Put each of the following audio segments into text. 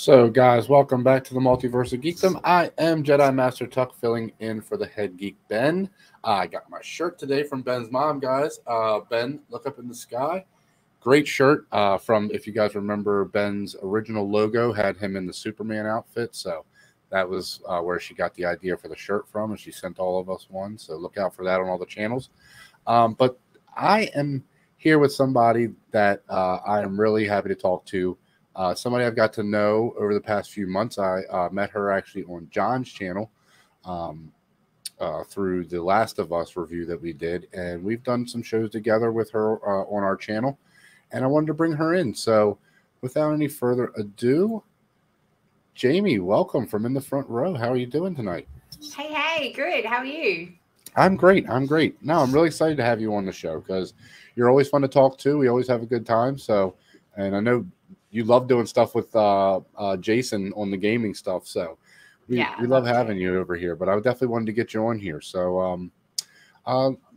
So, guys, welcome back to the Multiverse of Geekdom. I am Jedi Master Tuck, filling in for the head geek, Ben. I got my shirt today from Ben's mom, guys. Ben, look up in the sky. Great shirt from, if you guys remember, Ben's original logo had him in the Superman outfit. So that was where she got the idea for the shirt from, and she sent all of us one. So look out for that on all the channels. But I am here with somebody that I am really happy to talk to. Somebody I've got to know over the past few months. I met her actually on John's channel through the Last of Us review that we did. And we've done some shows together with her on our channel. And I wanted to bring her in. So without any further ado, Jamie, welcome from in the front row. How are you doing tonight? Hey, good. How are you? I'm great. No, I'm really excited to have you on the show because you're always fun to talk to. We always have a good time. So, and I know you love doing stuff with Jason on the gaming stuff. So we love having you over here, but I definitely wanted to get you on here. So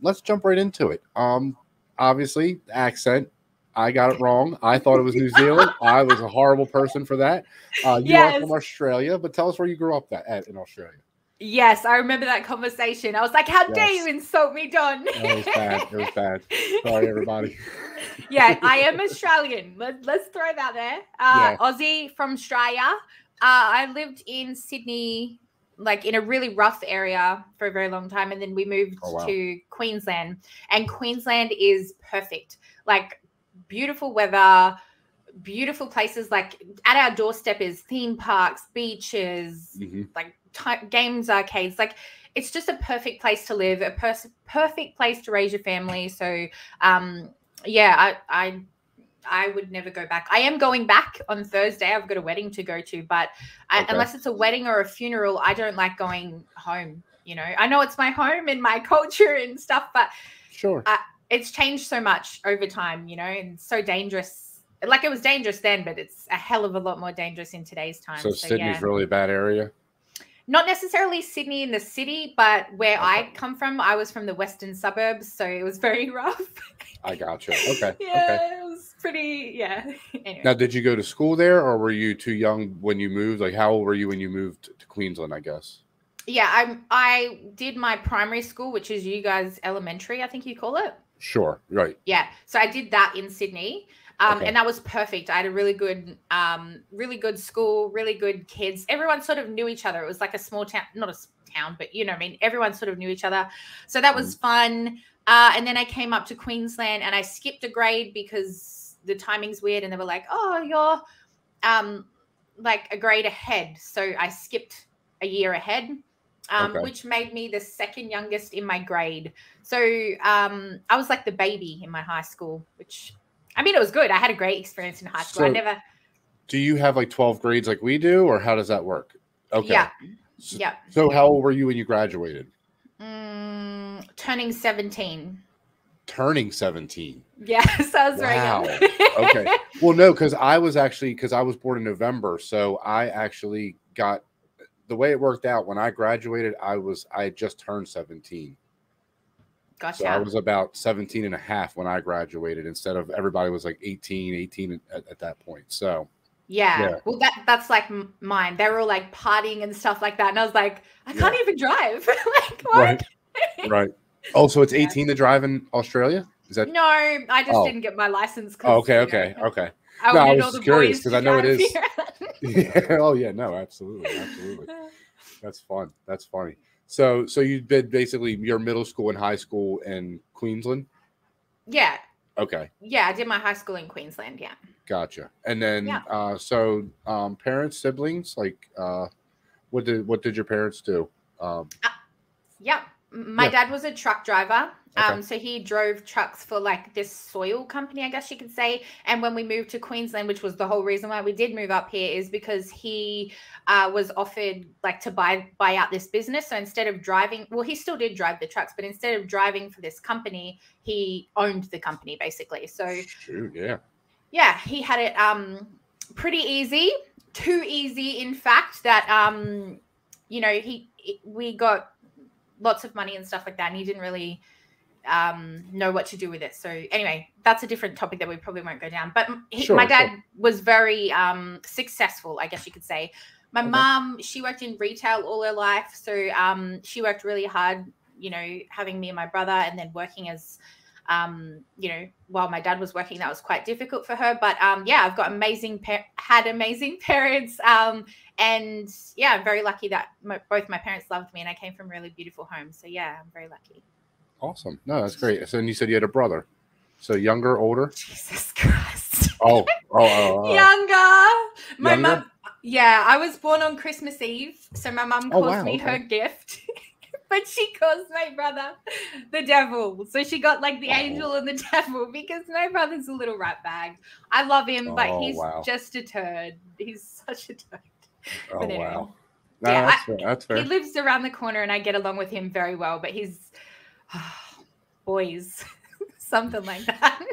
let's jump right into it. Obviously, accent. I got it wrong. I thought it was New Zealand. I was a horrible person for that. You are from Australia, but tell us where you grew up at in Australia. Yes, I remember that conversation. I was like, how dare you insult me, Don? It was bad. It was bad. Sorry, everybody. Yeah, I am Australian. Let's throw that there. Aussie from Australia. I lived in Sydney, like in a really rough area for a very long time. And then we moved to Queensland. And Queensland is perfect. Like beautiful weather, beautiful places. Like at our doorstep is theme parks, beaches, like games, arcades. Like it's just a perfect place to live, a perfect place to raise your family. So I would never go back. I am going back on Thursday. I've got a wedding to go to, but unless it's a wedding or a funeral, I don't like going home. You know, I know it's my home and my culture and stuff, but it's changed so much over time, you know, and so dangerous. Like it was dangerous then, but it's a hell of a lot more dangerous in today's time. So Sydney's really a bad area? Not necessarily Sydney in the city, but where I come from, I was from the western suburbs, so it was very rough. I gotcha. Okay. It was pretty, Anyway. Now, did you go to school there, or were you too young when you moved? Like, how old were you when you moved to Queensland, I guess? Yeah, I did my primary school, which is you guys elementary, I think you call it. Sure, right. Yeah, so I did that in Sydney. And that was perfect. I had a really good school, really good kids. Everyone sort of knew each other. It was like a small town, not a town, but you know what I mean? Everyone sort of knew each other. So that was fun. And then I came up to Queensland and I skipped a grade because the timing's weird. And they were like, oh, you're like a grade ahead. So I skipped a year ahead, which made me the second youngest in my grade. So I was like the baby in my high school, which... I mean, it was good. I had a great experience in high school. So, do you have like 12 grades like we do, or how does that work? Okay. Yeah. So how old were you when you graduated? Turning 17. Turning 17. Yes, I was very young. Okay. Well, no, because I was born in November, so I actually got the way it worked out when I graduated. I had just turned 17. Gotcha. So I was about 17 and a half when I graduated instead of everybody was like 18 at that point. So, yeah. Well, that's like mine. They were all like partying and stuff like that. And I was like, I can't even drive. Like, what? Right. Oh, so it's 18 to drive in Australia? Is that? No, I just didn't get my license. Okay. I was curious because I know it is. Yeah. Oh, yeah. No, absolutely. That's fun. That's funny. So you did basically your middle school and high school in Queensland? Yeah. Okay. Yeah, I did my high school in Queensland, yeah. Gotcha. And then parents, siblings, like what did your parents do? My dad was a truck driver. So he drove trucks for like this soil company, I guess you could say. And when we moved to Queensland, which was the whole reason why we did move up here, is because he was offered like to buy out this business. So instead of driving, well, he still did drive the trucks, but instead of driving for this company, he owned the company basically. So he had it pretty easy, too easy, in fact, that we got lots of money and stuff like that, and he didn't really know what to do with it. So anyway, that's a different topic that we probably won't go down. But my dad was very successful, I guess you could say. My mom, she worked in retail all her life. So she worked really hard, you know, having me and my brother, and then working as, you know, while my dad was working. That was quite difficult for her. But yeah, I've got had amazing parents. And yeah, I'm very lucky that both my parents loved me, and I came from really beautiful homes. So yeah, I'm very lucky. Awesome. No, that's great. So then you said you had a brother. So younger, older? Jesus Christ. Younger. My mum, yeah, I was born on Christmas Eve. So my mum calls me her gift. But she calls my brother the devil. So she got like the angel and the devil, because my brother's a little rat bag. I love him, but he's just a turd. He's such a turd. Oh, anyway. Wow. No, yeah, that's fair. He lives around the corner and I get along with him very well, but he's boys, something like that.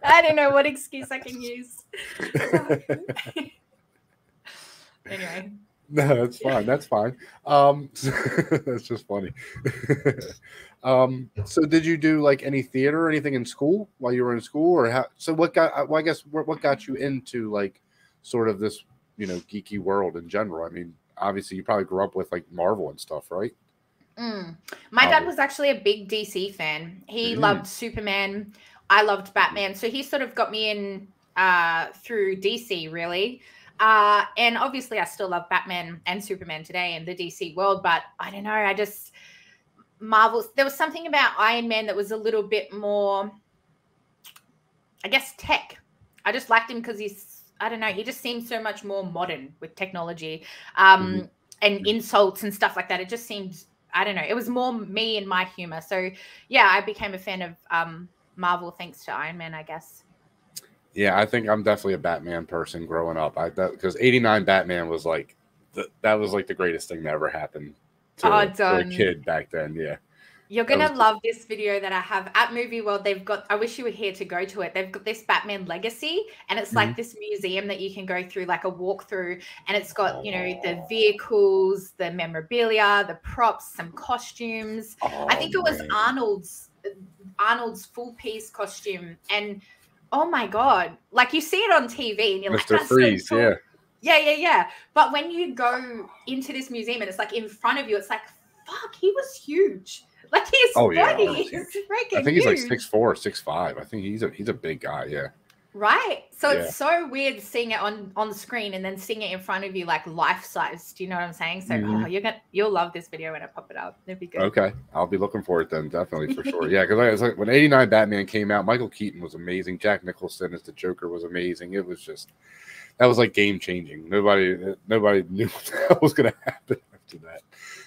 I don't know what excuse I can use. Anyway. No, that's fine. That's fine. That's just funny. So did you do like any theater or anything in school while you were in school, or how? So what got? Well, I guess what got you into like sort of this, you know, geeky world in general? I mean, obviously you probably grew up with like Marvel and stuff, right? My dad was actually a big DC fan. He loved Superman. I loved Batman. So he sort of got me in through DC, really. And obviously I still love Batman and Superman today in the DC world, but I don't know. Marvel, there was something about Iron Man that was a little bit more, I guess, tech. I just liked him because I don't know, he just seemed so much more modern with technology and insults and stuff like that. It just seemed, I don't know, it was more me and my humor. So yeah, I became a fan of Marvel thanks to Iron Man, I guess. Yeah, I think I'm definitely a Batman person growing up. Because '89 Batman was like that was like the greatest thing that ever happened to a kid back then. Yeah, you're gonna love this video that I have at Movie World. They've got, I wish you were here to go to it. They've got this Batman Legacy, and it's like this museum that you can go through, like a walkthrough, and it's got you know the vehicles, the memorabilia, the props, some costumes. I think it was Arnold's full piece costume, and oh my God, like you see it on TV and you're Mr. like, that's Freeze, so cool. Yeah. But when you go into this museum and it's like in front of you, it's like, fuck, he was huge. Like his body is freaking I think he's huge. like 6'4", 6'5". I think he's a big guy, yeah. Right. So it's so weird seeing it on the screen and then seeing it in front of you like life-size. Do you know what I'm saying? So you'll love this video when I pop it up. It'll be good. Okay. I'll be looking for it then, definitely, for sure. Yeah, because it's like when '89 Batman came out, Michael Keaton was amazing. Jack Nicholson as the Joker was amazing. It was just, that was like game-changing. Nobody knew what the hell was going to happen after that.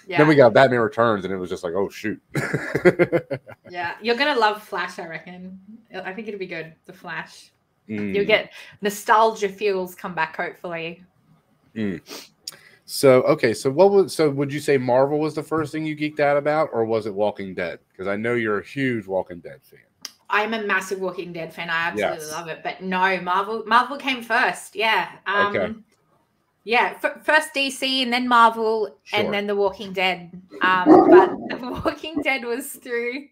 Yeah. Then we got Batman Returns, and it was just like, oh, shoot. Yeah. You're going to love Flash, I reckon. I think it'll be good, The Flash. You'll get nostalgia feels come back, hopefully. So, okay. So would you say Marvel was the first thing you geeked out about, or was it Walking Dead? Because I know you're a huge Walking Dead fan. I'm a massive Walking Dead fan. I absolutely love it. But no, Marvel came first. Yeah. Okay. Yeah. First DC and then Marvel and then The Walking Dead. But The Walking Dead was through.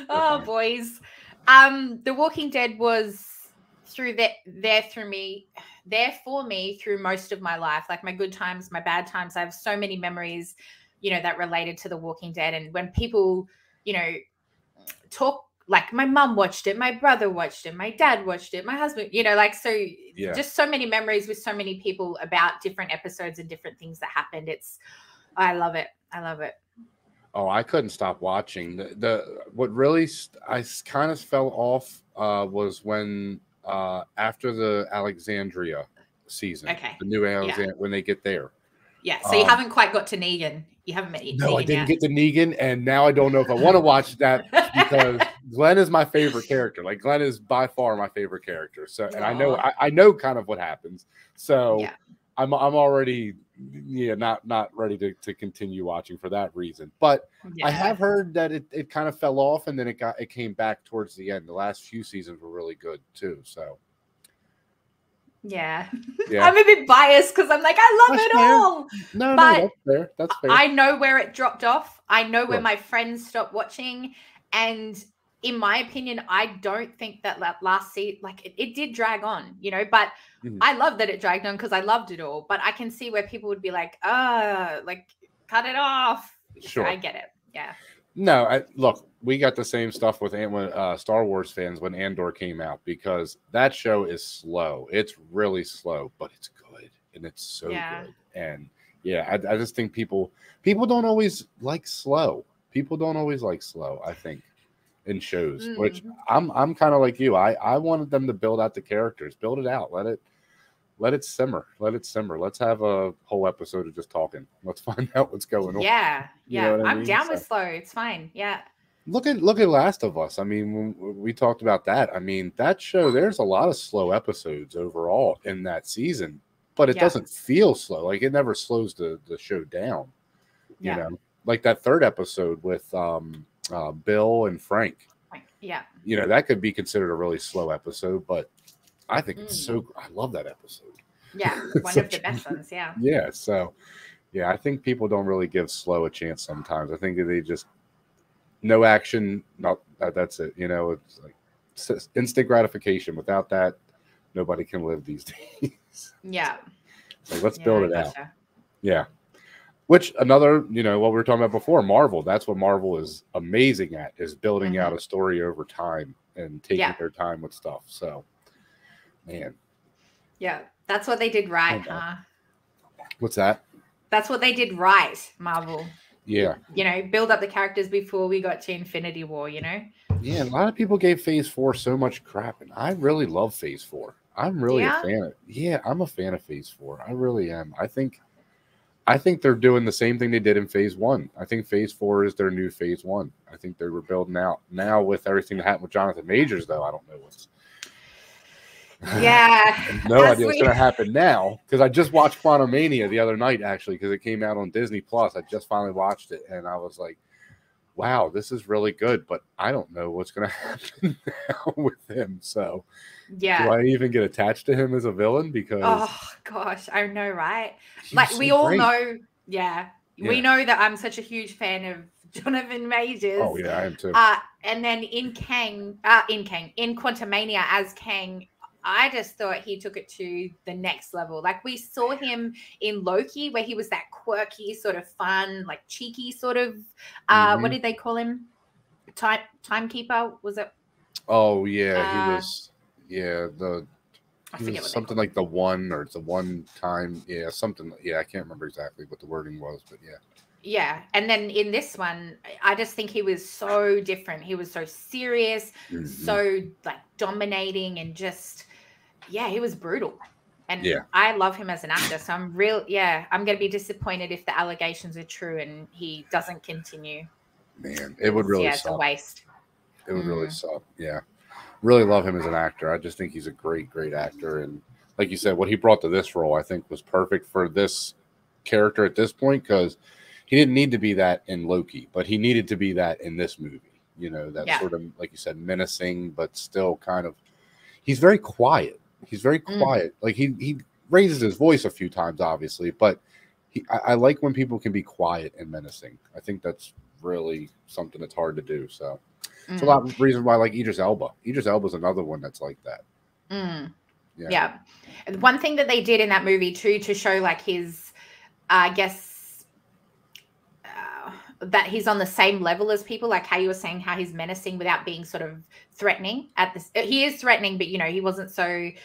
Oh, boys. The Walking Dead was there for me through most of my life, like my good times, my bad times. I have so many memories, you know, that related to The Walking Dead. And when people, you know, talk, like my mum watched it, my brother watched it, my dad watched it, my husband, you know, like, so just so many memories with so many people about different episodes and different things that happened. I love it. Oh, I couldn't stop watching. What really I kind of fell off was when after the Alexandria season, the new Alexandria, when they get there. Yeah, so you haven't quite got to Negan. You haven't met Negan. No, I didn't get to Negan, and now I don't know if I want to watch that because Glenn is my favorite character. Like Glenn is by far my favorite character. So, and I know kind of what happens. So I'm already not ready to continue watching for that reason. But I have heard that it kind of fell off and then it came back towards the end. The last few seasons were really good too. So Yeah. Yeah. I'm a bit biased because I'm like, I love it all. No, but that's fair. That's fair. I know where it dropped off. I know where Sure. my friends stopped watching. And in my opinion, I don't think that last season, like it did drag on, you know, but I love that it dragged on because I loved it all. But I can see where people would be like, like cut it off. Sure. So I get it. Yeah. No, look, we got the same stuff with Star Wars fans when Andor came out, because that show is slow. It's really slow, but it's good, and it's so good. And yeah, I just think people don't always like slow. People don't always like slow, I think, in shows. Which I'm kind of like you. I wanted them to build out the characters, build it out, let it simmer. Let it simmer. Let's have a whole episode of just talking. Let's find out what's going on. Yeah. You know what I I'm mean? down with slow. It's fine. Yeah. Look at Last of Us. I mean, when we talked about that. I mean, that show, there's a lot of slow episodes overall in that season, but it doesn't feel slow. Like, it never slows the show down. You know, like that third episode with Bill and Frank. Yeah. You know, that could be considered a really slow episode, but I think it's I love that episode. Yeah, one of the best ones, yeah. Yeah, so, yeah, I think people don't really give slow a chance sometimes. I think they just, no action, that's it. You know, it's like instant gratification. Without that, nobody can live these days. Yeah. So let's build it out. Yeah. Which another, you know, what we were talking about before, Marvel, that's what Marvel is amazing at, is building out a story over time and taking their time with stuff. So, man. Yeah, that's what they did right, huh? What's that? That's what they did right, Marvel. Yeah. You know, build up the characters before we got to Infinity War, you know? Yeah, a lot of people gave Phase 4 so much crap, and I really love Phase 4. I'm really a fan of I'm a fan of Phase 4. I really am. I think they're doing the same thing they did in Phase 1. I think Phase 4 is their new Phase 1. I think they were building out. Now, with everything that happened with Jonathan Majors, though, I don't know what's... Yeah. No idea what's going to happen now, because I just watched Quantumania the other night, actually, because it came out on Disney Plus. I just finally watched it, and I was like, wow, this is really good, but I don't know what's going to happen now with him. So, yeah. Do I even get attached to him as a villain? Because, oh, gosh, I know, right? Like, so we all know, we know that I'm such a huge fan of Jonathan Majors. Oh, yeah, I am too. And then in Quantumania as Kang, I just thought he took it to the next level. Like, we saw him in Loki, where he was that quirky, sort of fun, like cheeky sort of, what did they call him? Timekeeper, was it? Oh, yeah, he was, I forget was something like the one, or it's a one time, something, I can't remember exactly what the wording was, but yeah. Yeah, and then in this one, I just think he was so different. He was so serious, so like dominating, and just he was brutal. And I love him as an actor, so I'm I'm going to be disappointed if the allegations are true and he doesn't continue. Man, it would really suck. It's a waste. It would really suck. Yeah, really love him as an actor. I just think he's a great actor, and like you said, what he brought to this role, I think, was perfect for this character at this point, because he didn't need to be that in Loki, but he needed to be that in this movie. You know, that sort of, like you said, menacing, but still kind of, he's very quiet. He's very quiet. Like, he raises his voice a few times, obviously, but I like when people can be quiet and menacing. I think that's really something that's hard to do. So it's a lot of reasons why I like Idris Elba. Idris Elba is another one that's like that. Yeah. One thing that they did in that movie too, to show like his, I guess, that he's on the same level as people, like how you were saying, how he's menacing without being sort of threatening at this. He is threatening, but, you know, he wasn't so, you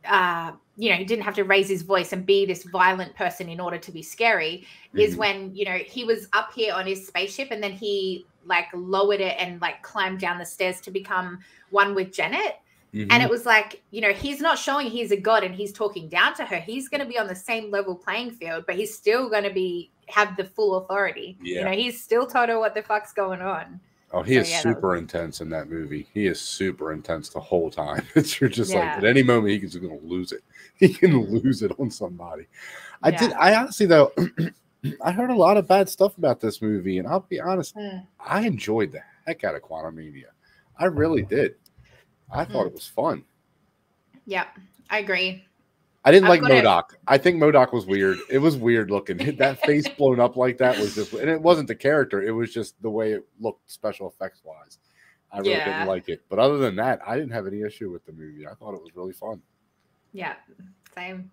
know, he didn't have to raise his voice and be this violent person in order to be scary, is when, you know, he was up here on his spaceship and then he like lowered it and like climbed down the stairs to become one with Janet. And it was like, you know, he's not showing he's a god and he's talking down to her. He's going to be on the same level playing field, but he's still going to have the full authority. You know, he's still told her what the fuck's going on. Oh, he is super intense in that movie. He is super intense the whole time. You're just like, at any moment, he's going to lose it. He can lose it on somebody. I honestly, though, I heard a lot of bad stuff about this movie, and I'll be honest, I enjoyed the heck out of Quantumania. I really did. I thought it was fun. Yeah, I agree. I didn't like MODOK. I think MODOK was weird. It was weird looking. That face blown up like that was just, and it wasn't the character. It was just the way it looked, special effects wise. I really didn't like it. But other than that, I didn't have any issue with the movie. I thought it was really fun. Yeah, same.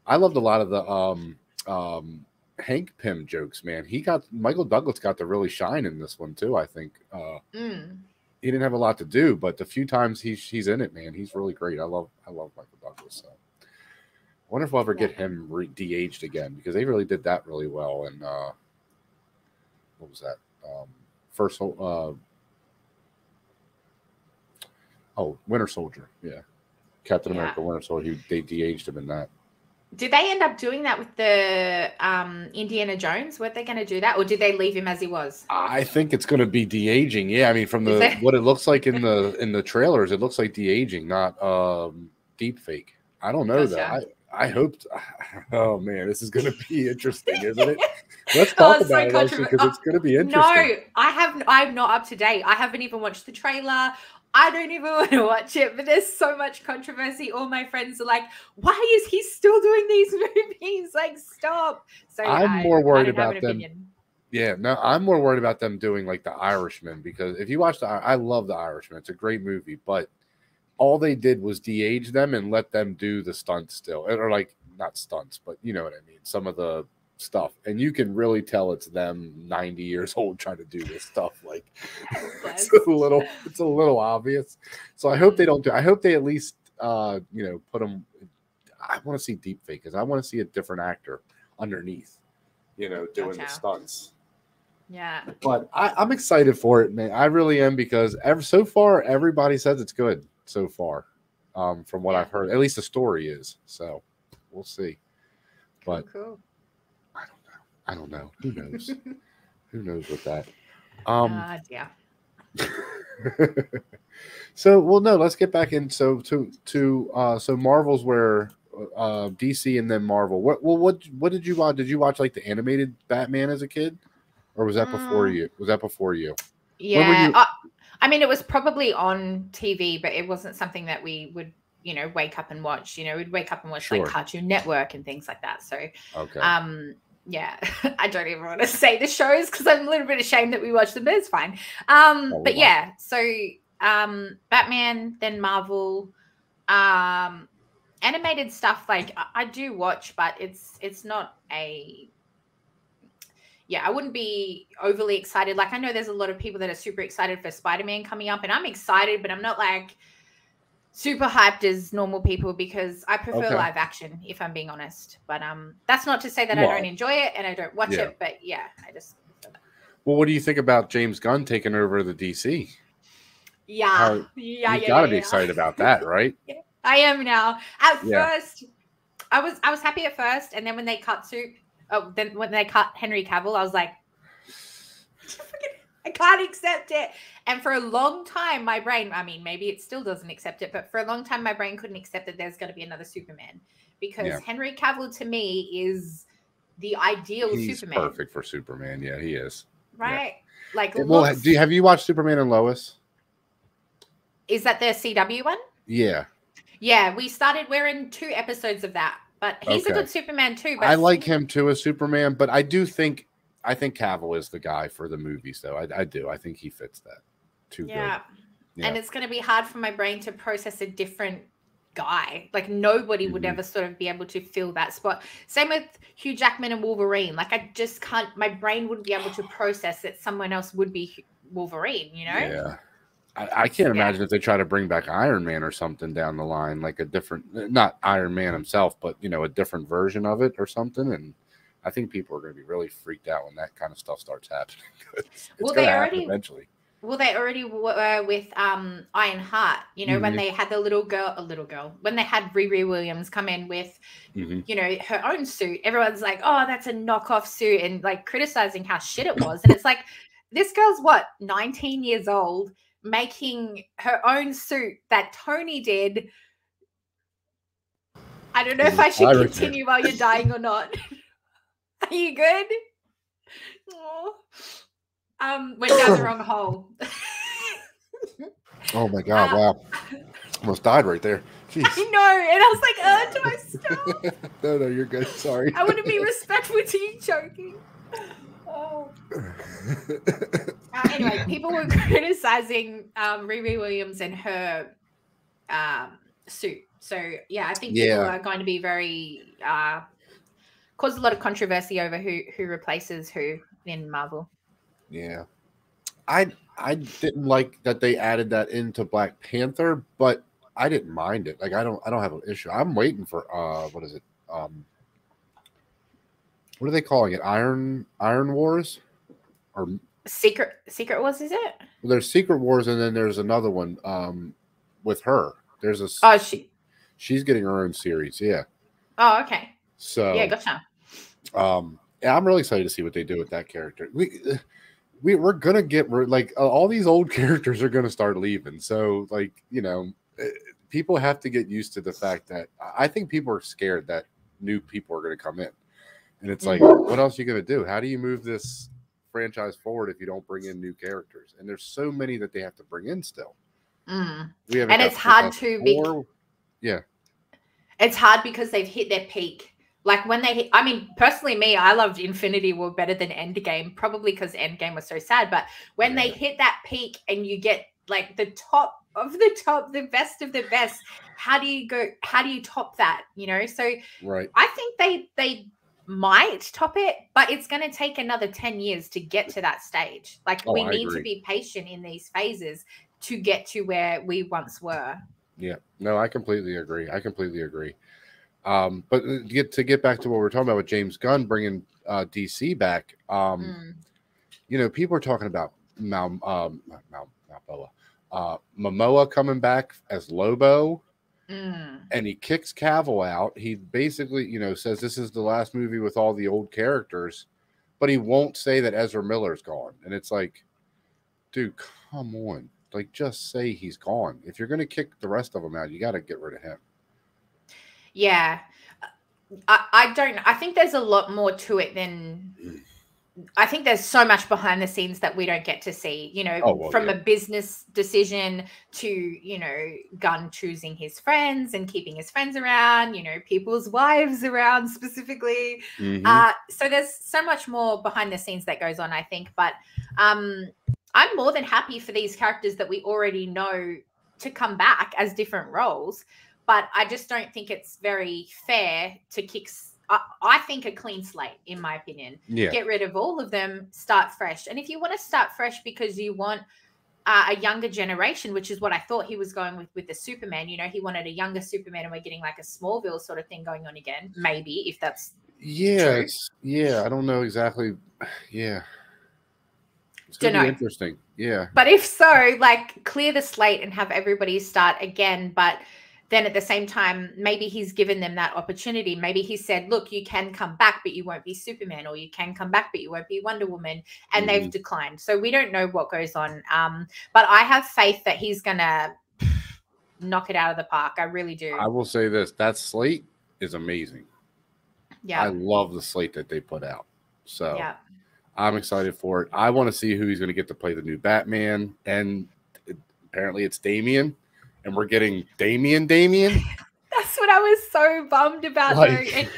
I loved a lot of the Hank Pym jokes, man. Michael Douglas got to really shine in this one too. I think he didn't have a lot to do, but the few times he's in it, man, he's really great. I love Michael Douglas. So I wonder if we'll ever get him de-aged again, because they really did that really well. And what was that? Winter Soldier. Yeah, Captain America, Winter Soldier. They de-aged him in that. Did they end up doing that with the Indiana Jones? Were they going to do that, or did they leave him as he was? I think it's going to be de-aging. Yeah, I mean, from what it looks like in the trailers, it looks like de-aging, not deep fake. I don't know though. I hoped. Oh man, this is going to be interesting, isn't it? Let's talk about it actually, because it's going to be interesting. No, I'm not up to date. I haven't even watched the trailer. I don't even want to watch it, but there's so much controversy. All my friends are like, why is he still doing these movies? Like, stop. So I'm more worried about them. Yeah, no, I'm more worried about them doing like The Irishman, because if you watch I love The Irishman. It's a great movie, but all they did was de-age them and let them do the stunts still. Or like, not stunts, but you know what I mean? Some of the stuff, and you can really tell it's them 90 years old trying to do this stuff. Like it's a little obvious. So I hope they don't do. I hope they at least put them. I want to see deep fake, because I want to see a different actor underneath, doing the stunts. Yeah, but I'm excited for it, man. I really am, because so far everybody says it's good so far, from what I've heard. At least the story is. So we'll see. But cool. I don't know. Who knows? Who knows with that? Yeah. So, well, no. Let's get back in. So Marvel's where DC and then Marvel. What did you watch? Did you watch like the animated Batman as a kid, or was that before you? Was that before you? Yeah. I mean, it was probably on TV, but it wasn't something that we would, wake up and watch. We'd wake up and watch like Cartoon Network and things like that. So, okay. Yeah, I don't even want to say the shows because I'm a little bit ashamed that we watch them, but it's fine. But yeah, so Batman, then Marvel, animated stuff. Like I do watch, but it's not a. Yeah, I wouldn't be overly excited. Like I know there's a lot of people that are super excited for Spider-Man coming up, and I'm excited, but I'm not like super hyped as normal people, because I prefer live action, if I'm being honest. But that's not to say that I don't enjoy it and I don't watch it. But yeah, I just prefer that. Well, what do you think about James Gunn taking over the DC? Yeah, you gotta be excited about that, right? Yeah, I am now. At first, I was happy at first, and then when they cut when they cut Henry Cavill, I was like, I can't accept it. And for a long time, my brain, I mean, maybe it still doesn't accept it, but for a long time, my brain couldn't accept that there's going to be another Superman, because Henry Cavill to me is the ideal Superman. He's perfect for Superman. Yeah, he is. Right. Yeah. Like, have you watched Superman and Lois? Is that the CW one? Yeah. Yeah, we're in 2 episodes of that, but he's a good Superman too. But I like him too as Superman, but I think Cavill is the guy for the movies, though. I do. I think he fits that too good. Yeah. And it's going to be hard for my brain to process a different guy. Like nobody would ever sort of be able to fill that spot. Same with Hugh Jackman and Wolverine. Like I just can't. My brain wouldn't be able to process that someone else would be Wolverine. Yeah. I can't imagine if they try to bring back Iron Man or something down the line, like a different, not Iron Man himself, but a different version of it or something. And I think people are going to be really freaked out when that kind of stuff starts happening. It's going to happen eventually. Well, they already were with Ironheart, when they had the little girl, when they had Riri Williams come in with, her own suit. Everyone's like, oh, that's a knockoff suit, and like criticizing how shit it was. And it's like, this girl's 19 years old, making her own suit that Tony did. I don't know if I should continue while you're dying or not. Are you good? Went down the wrong hole. Oh my God! Wow, almost died right there. I know, and I was like, do I stop? No, you're good. Sorry. I want to be respectful to you joking. Oh. Anyway, people were criticizing Riri Williams and her suit. So yeah, I think people are going to be very cause a lot of controversy over who replaces who in Marvel. Yeah, I didn't like that they added that into Black Panther, but I didn't mind it. Like I don't have an issue. I'm waiting for what is it? What are they calling it? Iron Wars or Secret Wars? Is it? Well, there's Secret Wars, and then there's another one with her. There's a she's getting her own series. Yeah. Oh, okay. So yeah, gotcha. Yeah, I'm really excited to see what they do with that character. We're gonna get like all these old characters are gonna start leaving. So like people have to get used to the fact that I think people are scared that new people are gonna come in, and it's like, what else are you gonna do? How do you move this franchise forward if you don't bring in new characters? And there's so many that they have to bring in still. And it's hard to it's hard because they've hit their peak. Like when they hit, I mean, personally, I loved Infinity War better than Endgame, probably because Endgame was so sad. But when they hit that peak and you get like the top of the top, the best of the best, how do you top that? So I think they might top it, but it's going to take another 10 years to get to that stage. Like we need to be patient in these phases to get to where we once were. Yeah, no, I completely agree. But to get back to what we're talking about with James Gunn bringing DC back, people are talking about Momoa coming back as Lobo, and he kicks Cavill out. He basically, says this is the last movie with all the old characters, but he won't say that Ezra Miller's gone. And it's like, dude, come on. Like, just say he's gone. If you're going to kick the rest of them out, you got to get rid of him. Yeah. I think there's a lot more to it than I think there's so much behind the scenes that we don't get to see, from a business decision to, Gunn choosing his friends and keeping his friends around, people's wives around specifically. So there's so much more behind the scenes that goes on, I think. But I'm more than happy for these characters that we already know to come back as different roles. But I just don't think it's very fair to kick. I think a clean slate, in my opinion. Yeah. Get rid of all of them, start fresh. And if you want to start fresh because you want a younger generation, which is what I thought he was going with the Superman, he wanted a younger Superman, and we're getting like a Smallville sort of thing going on again. Maybe if that's true. I don't know exactly. Yeah. It's going to be interesting. Yeah. But if so, like clear the slate and have everybody start again. But then at the same time, maybe he's given them that opportunity. Maybe he said, look, you can come back, but you won't be Superman, or you can come back, but you won't be Wonder Woman. And they've declined. So we don't know what goes on. But I have faith that he's going to knock it out of the park. I really do. I will say this. That slate is amazing. Yeah. I love the slate that they put out. So yeah. I'm excited for it. I want to see who he's going to get to play the new Batman. And apparently it's Damian. And we're getting Damian. That's what I was so bummed about, though. And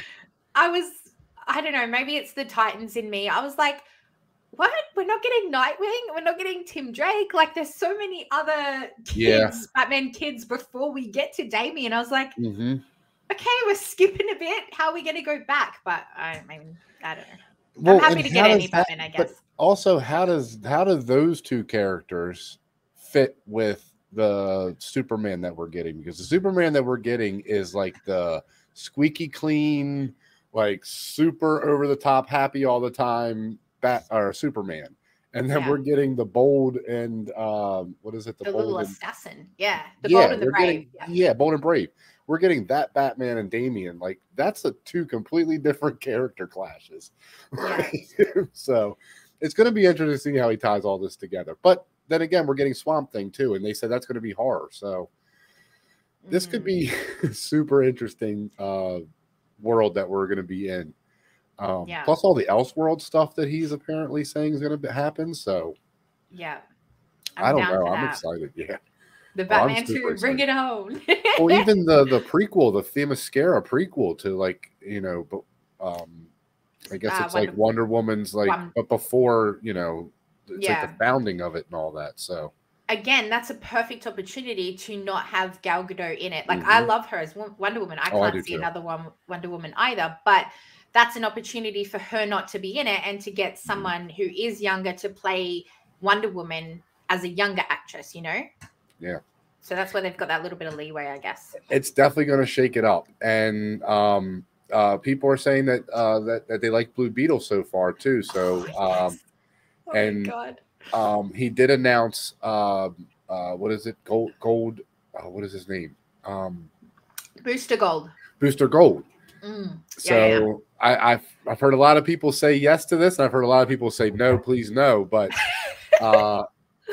I don't know, maybe it's the Titans in me. I was like, what? We're not getting Nightwing? We're not getting Tim Drake? Like, there's so many other kids, Batman kids, before we get to Damian. I was like, okay, we're skipping a bit. How are we going to go back? But I don't know. Well, I'm happy to get any Batman, I guess. But also, how do those two characters fit with the Superman that we're getting? Because the Superman that we're getting is like the squeaky clean, like super over the top, happy all the time Superman, and then we're getting the bold and what is it? The little assassin, the bold and the brave. Bold and brave. We're getting that Batman and Damian. Like that's the two completely different character clashes. Right? So it's going to be interesting to see how he ties all this together. But then again, we're getting Swamp Thing too, and they said that's going to be horror. So this could be super interesting world that we're going to be in. Plus all the Elseworld stuff that he's apparently saying is going to happen. So yeah, I don't know. I'm excited. The Batman 2, bring it on. Well, even the prequel, the Themyscira prequel to like, you know, I guess it's like Wonder Woman's like, but before, you know, it's like the founding of it and all that. So again, that's a perfect opportunity to not have Gal Gadot in it. Like I love her as Wonder Woman. I can't see another Wonder Woman either, but that's an opportunity for her not to be in it and to get someone who is younger to play Wonder Woman as a younger actress, you know? Yeah. So that's where they've got that little bit of leeway, I guess. It's definitely going to shake it up. And people are saying that that they like Blue Beetle so far too. So my God. He did announce what is it? Gold what is his name? Booster Gold. Booster Gold. So I've heard a lot of people say yes to this, and I've heard a lot of people say no, please no. But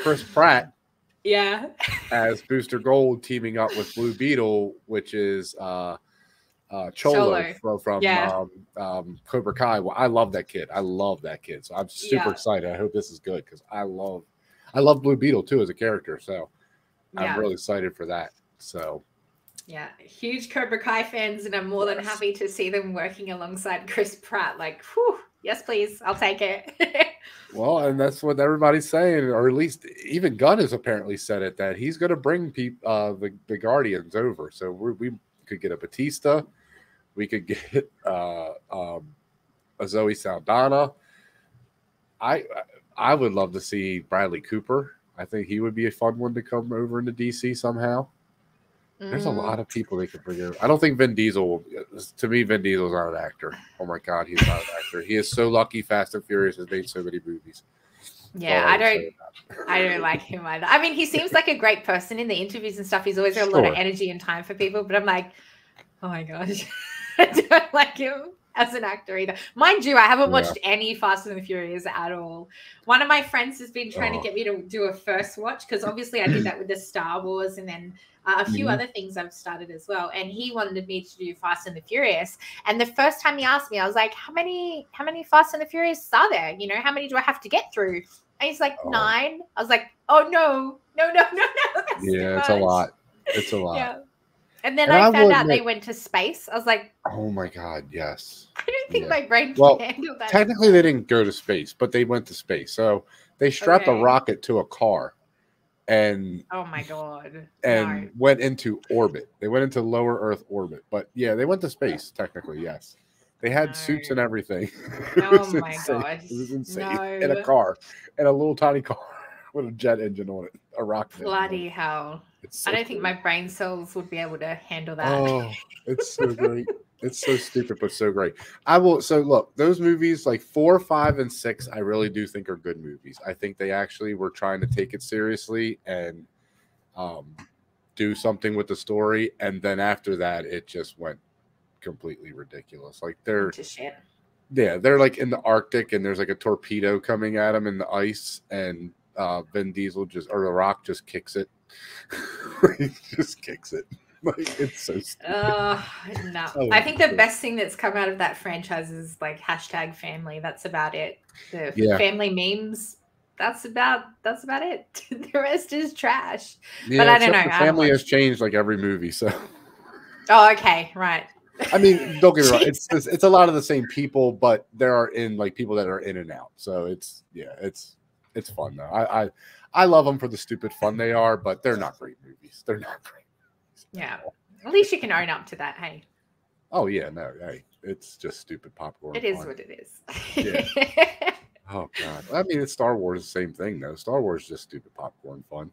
Chris Pratt, as Booster Gold, teaming up with Blue Beetle, which is Cholo from Cobra Kai. Well, I love that kid. So I'm super excited. I hope this is good because I love Blue Beetle too as a character. So I'm really excited for that. So. Yeah, huge Cobra Kai fans, and I'm more than happy to see them working alongside Chris Pratt. Like, whew, yes, please, I'll take it. Well, and that's what everybody's saying, or at least even Gunn has apparently said it, that he's going to bring the Guardians over. So we could get a Batista, we could get a Zoe Saldana. I would love to see Bradley Cooper. I think he would be a fun one to come over into DC somehow. There's a lot of people they could bring over. I don't think Vin Diesel. To me, Vin Diesel's not an actor. Oh my God, he's not an actor. He is so lucky. Fast and Furious has made so many movies. Yeah, I don't like him either. I mean, he seems like a great person in the interviews and stuff. He's always got a lot of energy and time for people. But I'm like, oh my gosh, I don't like him as an actor either. Mind you, I haven't watched any Fast and the Furious at all. One of my friends has been trying to get me to do a first watch because obviously I did that with the Star Wars and then a few other things I've started as well. And he wanted me to do Fast and the Furious. And the first time he asked me, I was like, how many Fast and the Furious are there? You know, how many do I have to get through? And he's like, 9. I was like, oh, no. That's it's a lot. It's a lot. Yeah. And then I found out they went to space. I was like, oh my God, yes. I don't think my brain can handle that. Technically, they didn't go to space, but they went to space. So they strapped a rocket to a car and oh my God. And went into orbit. They went into lower Earth orbit. But yeah, they went to space, technically, yes. They had suits and everything. Oh my gosh. It was insane. In a car. In a little tiny car with a jet engine on it. A rocket. Bloody hell. I don't think my brain cells would be able to handle that. Oh, it's so great. It's so stupid, but so great. So look, those movies like 4, 5, and 6, I really do think are good movies. I think they actually were trying to take it seriously and do something with the story. And then after that, it just went completely ridiculous. Like they're like in the Arctic and there's like a torpedo coming at them in the ice and Vin Diesel or The Rock just kicks it. He just kicks it. Like it's so stupid. No. I think the best thing that's come out of that franchise is like #family. That's about it. The family memes. That's about it. The rest is trash. Yeah, but I don't know. The family has changed like every movie. So. Oh, okay, right. I mean, don't get me wrong. It's a lot of the same people, but there are people that are in and out. So it's fun though. I love them for the stupid fun they are, but they're not great movies. They're not great. Yeah. At least you can own up to that, hey. Oh yeah, no, hey. It's just stupid popcorn. It is what it is. Yeah. Oh God. I mean, it's Star Wars, the same thing though. Star Wars is just stupid popcorn fun.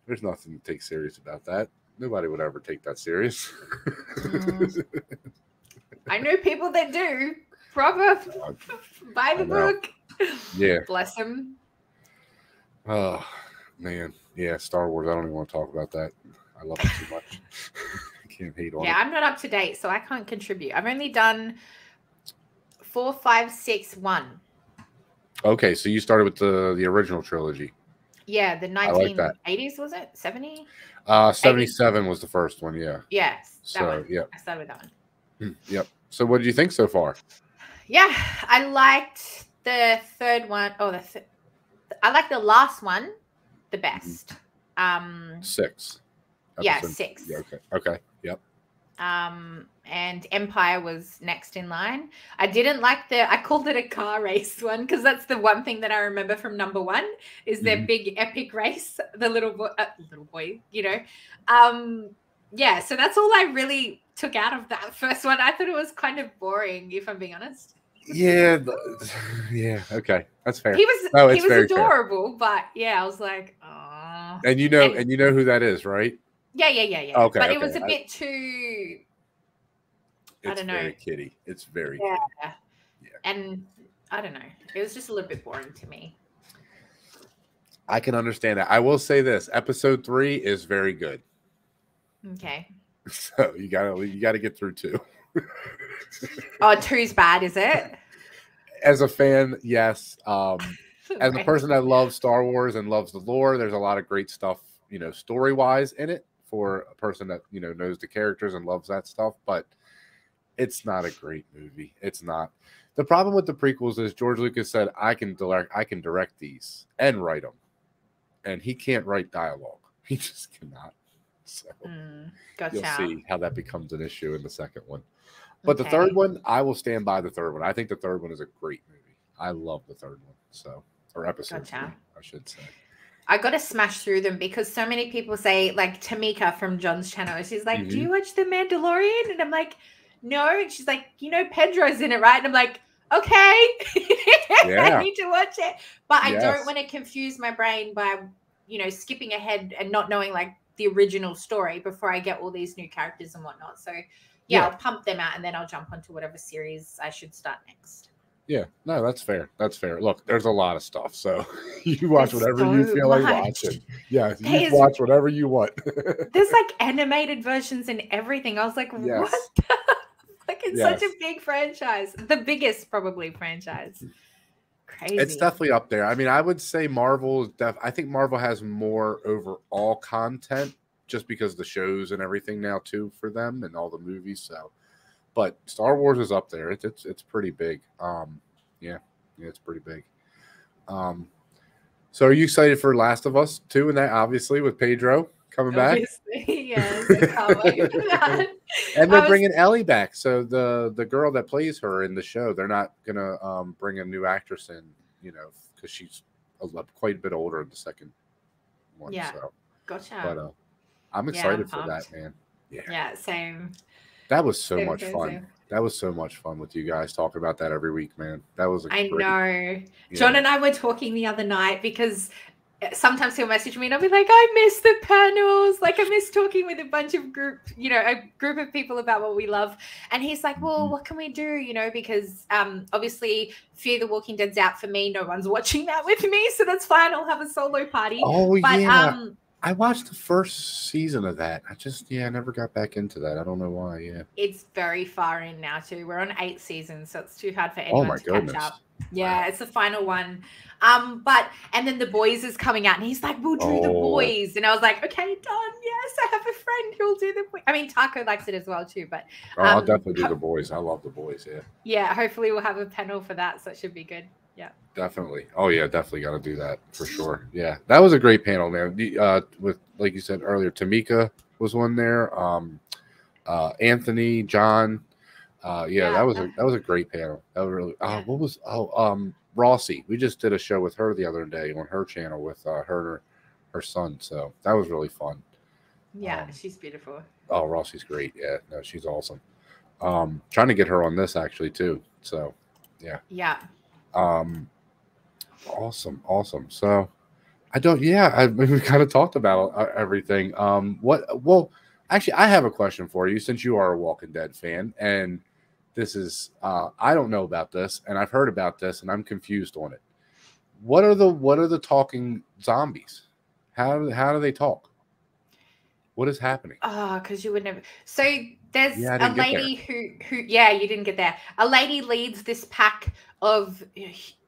There's nothing to take serious about that. Nobody would ever take that serious. I know people that do. Proper buy the book. Yeah. Bless them. Oh man. Yeah, Star Wars. I don't even want to talk about that. I love it too much. I can't hate on it. Yeah, I'm not up to date, so I can't contribute. I've only done 4, 5, 6, 1. Okay, so you started with the original trilogy. Yeah, the 1980s, was it? 70? 77 was the first one, yeah. Yes. So, yeah. I started with that one. Yep. So what did you think so far? Yeah, I liked the third one. I like the last one the best. 6. Yeah, Episode 6. Yeah, okay. Yep. And Empire was next in line. I didn't like I called it a car race one because that's the one thing that I remember from number 1 is their big epic race. The little boy, you know. Yeah, so that's all I really took out of that first one. I thought it was kind of boring, if I'm being honest. Yeah, okay, that's fair. He was adorable, but yeah, I was like, oh. And you know who that is, right? Yeah. Okay, but it was a bit too. I don't know. Very kiddie. It's very yeah. kiddie. Yeah. And I don't know. It was just a little bit boring to me. I can understand that. I will say this: episode 3 is very good. Okay. So you gotta get through 2. Oh, 2's bad, is it? As a fan, yes. As a person that loves Star Wars and loves the lore, there's a lot of great stuff, you know, story-wise in it for a person that, you know, knows the characters and loves that stuff, but it's not a great movie. It's not. The problem with the prequels is George Lucas said, I can direct these and write them. And he can't write dialogue. He just cannot. So gotcha. You'll see how that becomes an issue in the second one. But the third one, I will stand by the third one. I think the third one is a great movie. I love the third one. So, or episode 3, I should say. I got to smash through them because so many people say, like Tamika from John's channel, she's like, do you watch The Mandalorian? And I'm like, no. And she's like, you know, Pedro's in it, right? And I'm like, okay, I need to watch it. But I don't want to confuse my brain by, you know, skipping ahead and not knowing like the original story before I get all these new characters and whatnot. So I'll pump them out and then I'll jump onto whatever series I should start next. Yeah, no, that's fair. That's fair. Look, there's a lot of stuff. So you watch whatever you feel like watching. Yeah, you watch whatever you want. There's like animated versions and everything. I was like, what? Like it's such a big franchise. The biggest probably franchise. Crazy. It's definitely up there. I mean, I would say Marvel I think Marvel has more overall content just because of the shows and everything now too for them and all the movies. So, but Star Wars is up there. It's pretty big. It's pretty big. So are you excited for Last of Us 2 and that obviously with Pedro coming back? Yes. I can't wait for that. And they're bringing Ellie back. So the girl that plays her in the show, they're not gonna bring a new actress in, you know, because she's quite a bit older in the second one. Yeah, so. Gotcha. But I'm excited for that, man. Yeah, same. That was so much fun. That was so much fun with you guys talking about that every week, man. That was I know. John and I were talking the other night because sometimes he'll message me and I'll be like, I miss the panels. Like I miss talking with a bunch of a group of people about what we love. And he's like, well, what can we do? You know, because obviously Fear the Walking Dead's out for me. No one's watching that with me. So that's fine. I'll have a solo party. Oh, yeah. I watched the first season of that. I never got back into that. I don't know why. Yeah. It's very far in now too. We're on 8 seasons, so it's too hard for anyone to catch up. Yeah, it's the final one. And then The Boys is coming out and he's like, we'll do The Boys. And I was like, okay, done. Yes, I have a friend who'll do The Boys. I mean, Taco likes it as well too, but I'll definitely do The Boys. I love The Boys, yeah. Yeah, hopefully we'll have a panel for that, so it should be good. Yeah. Definitely. Oh yeah, definitely got to do that for sure. Yeah, that was a great panel, man. With like you said earlier, Tamika was one there. Anthony, John. That was a great panel. That was really. Rossi. We just did a show with her the other day on her channel with her son. So that was really fun. Yeah, she's beautiful. Oh, Rossi's great. Yeah, no, she's awesome. Trying to get her on this actually too. So yeah. Yeah. Awesome. So we kind of talked about everything. Actually, I have a question for you since you are a Walking Dead fan, and this is I don't know about this, and I've heard about this, and I'm confused on it. What are the talking zombies? How do they talk? What is happening? Oh, because you would never. So there's a lady who you didn't get there. A lady leads this pack of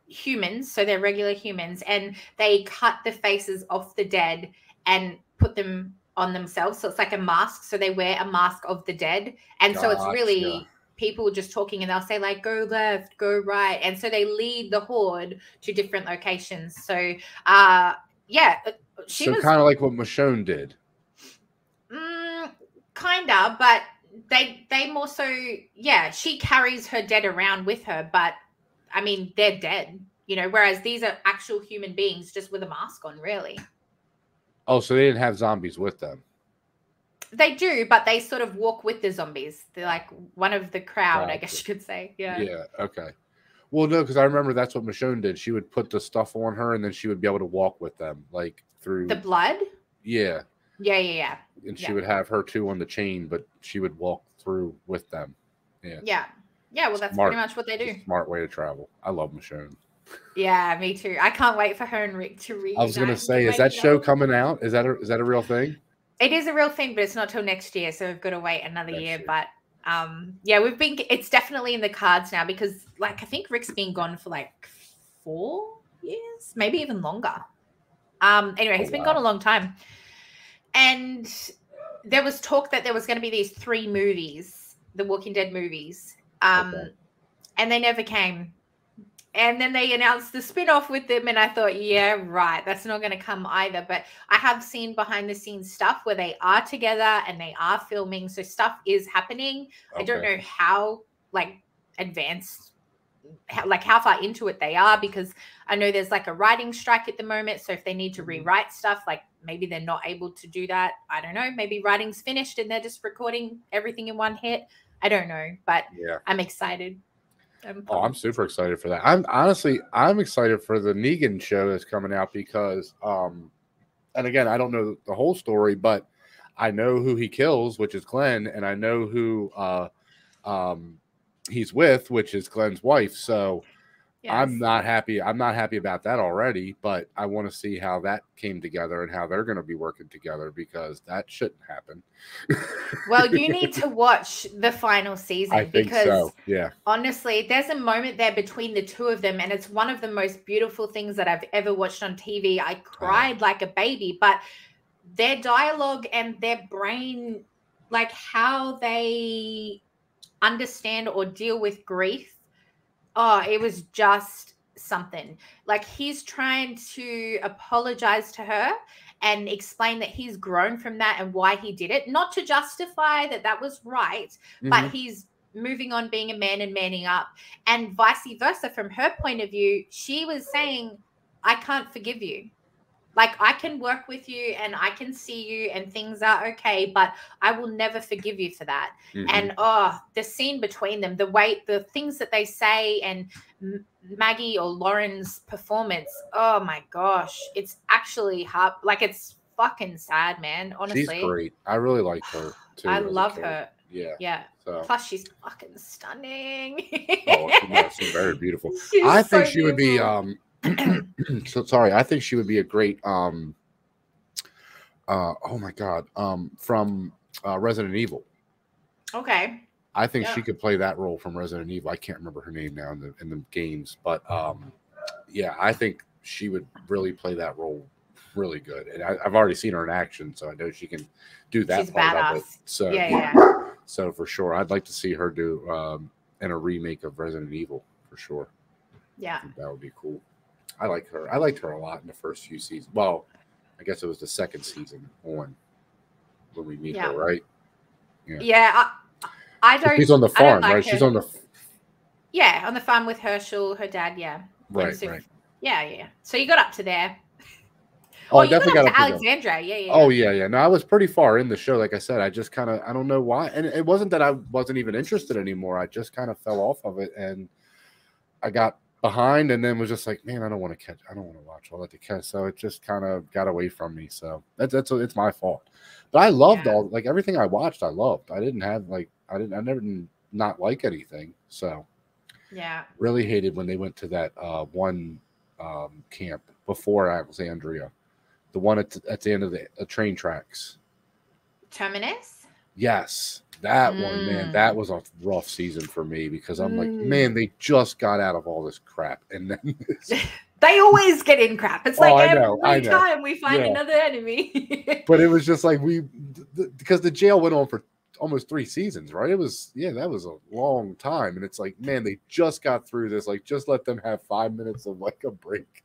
humans, so they're regular humans, and they cut the faces off the dead and put them on themselves. So it's like a mask. So they wear a mask of the dead, and so it's really people just talking, and they'll say like, "Go left, go right," and so they lead the horde to different locations. So She so was kind of like what Michonne did. Kind of, but they more so, yeah, she carries her dead around with her, but I mean, they're dead, you know, whereas these are actual human beings just with a mask on, really. Oh, so they didn't have zombies with them. They do, but they sort of walk with the zombies. They're like one of the crowd, I guess you could say. Yeah. Yeah, okay. Well, no, because I remember that's what Michonne did. She would put the stuff on her, and then she would be able to walk with them, like through the blood. Yeah. Yeah. And she would have her two on the chain, but she would walk through with them. Yeah. Well, that's pretty much what they do. Smart way to travel. I love Michonne. Yeah, me too. I can't wait for her and Rick to read. I was gonna say, is that show coming out? Is that a real thing? It is a real thing, but it's not till next year, so we've got to wait another year. But it's definitely in the cards now because, like, I think Rick's been gone for like 4 years, maybe even longer. Anyway, he's been gone a long time, and there was talk that there was going to be these 3 movies, the Walking Dead movies, and they never came. And then they announced the spin-off with them, and I thought, yeah, right, that's not going to come either. But I have seen behind-the-scenes stuff where they are together and they are filming, so stuff is happening. I don't know how, like, advanced, how far into it they are, because I know there's, like, a writing strike at the moment, so if they need to rewrite stuff, like, maybe they're not able to do that. I don't know. Maybe writing's finished and they're just recording everything in one hit. I don't know, but I'm excited. I'm super excited for that. I'm excited for the Negan show that's coming out because, and again, I don't know the whole story, but I know who he kills, which is Glenn, and I know who he's with, which is Glenn's wife. So I'm not happy. I'm not happy about that already, but I want to see how that came together and how they're going to be working together because that shouldn't happen. Well, you need to watch the final season because honestly, there's a moment there between the two of them, and it's one of the most beautiful things that I've ever watched on TV. I cried like a baby, but their dialogue and their brain, like how they understand or deal with grief. Oh, it was just something. Like he's trying to apologize to her and explain that he's grown from that and why he did it. Not to justify that that was right, but he's moving on, being a man and manning up. And vice versa, from her point of view, she was saying, I can't forgive you. Like, I can work with you and I can see you and things are okay, but I will never forgive you for that. And, the scene between them, the things that they say and Maggie or Lauren's performance, oh, my gosh. It's actually hard. Like, it's fucking sad, man, honestly. She's great. I really like her, too. I love her. Yeah. So. Plus, she's fucking stunning. She's very beautiful. I think she would be... so sorry, I think she would be a great oh my god, from Resident Evil. Okay. I think she could play that role from Resident Evil. I can't remember her name now in the games, but I think she would really play that role really good. And I've already seen her in action, so I know she can do that. She's part badass. Of it. So so for sure, I'd like to see her do in a remake of Resident Evil for sure. Yeah, that would be cool. I like her. I liked her a lot in the first few seasons. Well, I guess it was the second season on when we meet her, right? Yeah. I don't. She's on the farm, like right? Her. She's on the. Yeah, on the farm with Herschel, her dad. Yeah. Right. Yeah. So you got up to there. Oh, I definitely got up to Alexandra. Yeah. Oh, yeah. No, I was pretty far in the show. Like I said, I just kind of, I don't know why. And it wasn't that I wasn't even interested anymore. I just kind of fell off of it. And I got behind and then was just like, man, I don't want to watch all that to catch. So it just kind of got away from me. So it's my fault. But I loved everything I watched. I loved. I never not like anything. So really hated when they went to that one camp before Alexandria, the one at the end of the train tracks. Terminus? Yes. That one, man, that was a rough season for me because I'm like, man, they just got out of all this crap. And then they always get in crap. It's like every time we find another enemy. But it was just like because the jail went on for almost 3 seasons, right? It was, yeah, that was a long time. And it's like, man, they just got through this. Like, just let them have 5 minutes of like a break.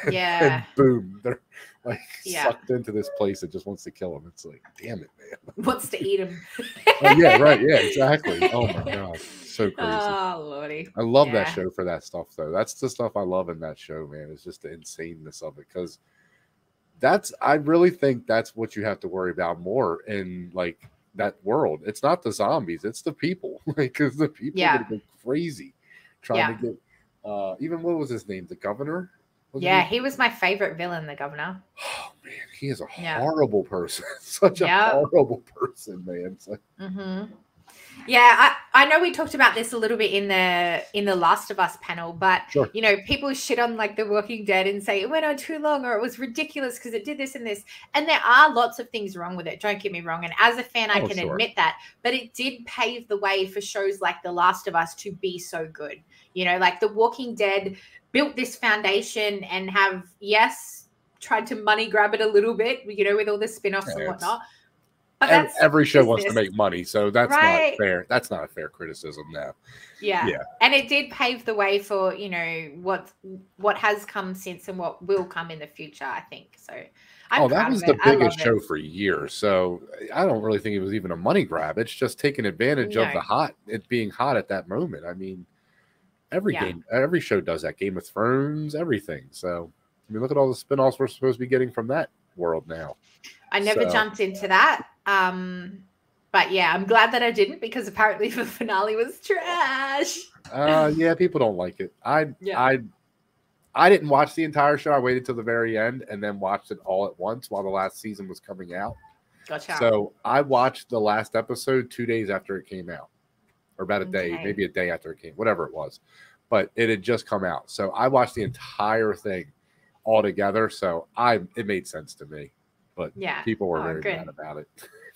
Yeah. And boom, they're like Yeah. sucked into this place that just wants to kill them. It's like, damn it, man. Wants to eat them. Oh, yeah, right. Yeah, exactly. Oh my God. So crazy. Oh, Lordy. I love Yeah. that show for that stuff, though. That's the stuff I love in that show, man. It's just the insaneness of it. Because I really think that's what you have to worry about more in like that world. It's not the zombies, it's the people. Because the people are gonna go crazy trying to get even what was his name? The governor? He was my favorite villain, the governor. Oh man, he is a horrible person. Such a horrible person, man. It's like, yeah, I know we talked about this a little bit in the Last of Us panel, but you know, people shit on like The Walking Dead and say it went on too long or it was ridiculous because it did this and this. And there are lots of things wrong with it. Don't get me wrong. And as a fan, I can admit that. But it did pave the way for shows like The Last of Us to be so good. You know, like The Walking Dead built this foundation and have, tried to money grab it a little bit, you know, with all the spin-offs and whatnot. But every show wants to make money, so that's not fair. That's not a fair criticism now. Yeah. And it did pave the way for, you know, what has come since and what will come in the future, I think. So that was the biggest show for years. So I don't really think it was even a money grab. It's just taking advantage of it being hot at that moment. I mean, every show does that. Game of Thrones, everything. So I mean, look at all the spin-offs we're supposed to be getting from that world now. I never jumped into that. But yeah, I'm glad that I didn't because apparently the finale was trash. Yeah, people don't like it. I didn't watch the entire show. I waited till the very end and then watched it all at once while the last season was coming out. Gotcha. So I watched the last episode 2 days after it came out, or about a day, maybe a day after it came, whatever it was. But it had just come out, so I watched the entire thing all together. So it made sense to me. But people were very mad about it.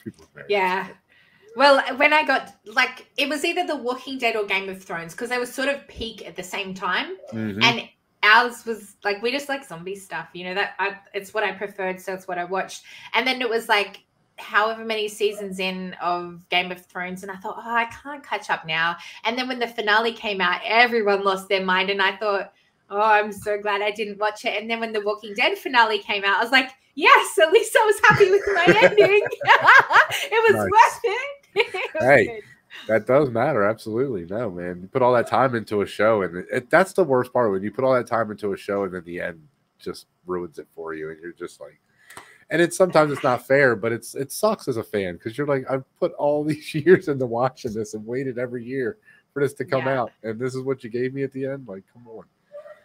People were very mad. Well, when I got, like, it was either The Walking Dead or Game of Thrones because they were sort of peak at the same time. And ours was, like, we just like zombie stuff. You know, it's what I preferred, so it's what I watched. And then it was, like, however many seasons in of Game of Thrones, and I thought, I can't catch up now. And then when the finale came out, everyone lost their mind, and I thought, I'm so glad I didn't watch it. And then when The Walking Dead finale came out, I was like, yes, at least I was happy with my ending. It was worth it. Good. That does matter. Absolutely. No, man. You put all that time into a show, and that's the worst part. When you put all that time into a show and then the end just ruins it for you, and you're just like, and sometimes it's not fair, but it sucks as a fan because you're like, I've put all these years into watching this and waited every year for this to come out, and this is what you gave me at the end. Like, come on.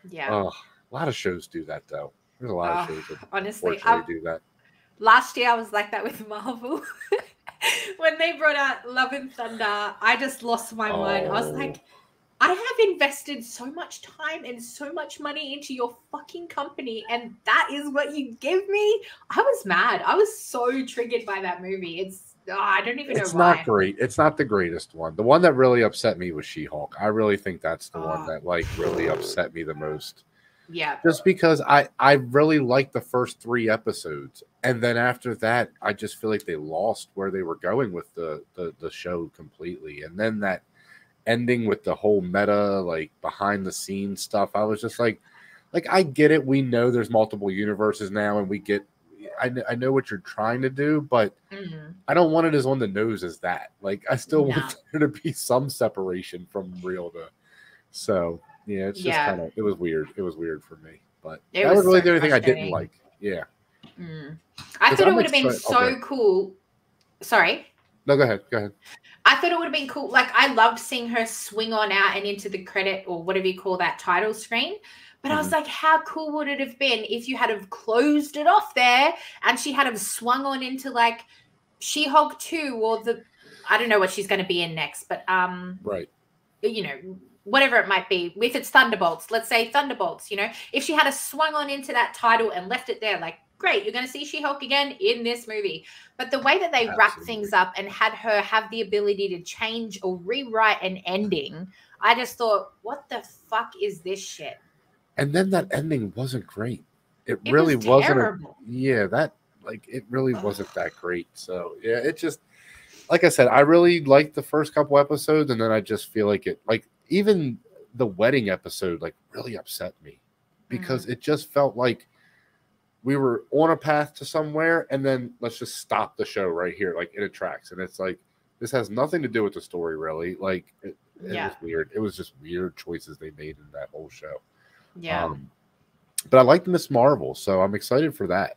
Yeah. A lot of shows do that, though. There's a lot of shows that honestly do that. Last year I was like that with Marvel. When they brought out Love and Thunder, I just lost my mind. I was like, I have invested so much time and so much money into your fucking company, and that is what you give me? I was mad. I was so triggered by that movie. I don't even know why. It's not great. It's not the greatest one. The one that really upset me was She-Hulk. I really think that's the one that like really upset me the most. Yeah. Just because I really liked the first 3 episodes. And then after that, I just feel like they lost where they were going with the show completely. And then that ending with the whole meta, like behind the scenes stuff, I was just like I get it. We know there's multiple universes now, and I know what you're trying to do, but I don't want it as on the nose as that. Like, I still want there to be some separation from real to. So yeah, it's just kind of, it was weird. It was weird for me, but that was really the only thing I didn't like. Yeah. I thought it would have been so cool. Sorry. No, go ahead. I thought it would have been cool. Like, I loved seeing her swing on out and into the credit or whatever you call that title screen. But I was like, how cool would it have been if you had have closed it off there and she had have swung on into like She-Hulk 2 or I don't know what she's going to be in next, but right. You know, whatever it might be. If it's Thunderbolts, let's say Thunderbolts, you know, if she had a swung on into that title and left it there, like, great, you're going to see She-Hulk again in this movie. But the way that they wrapped things up and had her have the ability to change or rewrite an ending, I just thought, what the fuck is this shit? And then that ending wasn't great. It really wasn't. It really wasn't that great. So yeah, like I said, I really liked the first couple episodes, and then I just feel like even the wedding episode like really upset me because it just felt like we were on a path to somewhere, and then let's just stop the show right here, like in tracks. And it's like, this has nothing to do with the story, really. Like, it was weird. It was just weird choices they made in that whole show. Yeah. But I liked Miss Marvel, so I'm excited for that.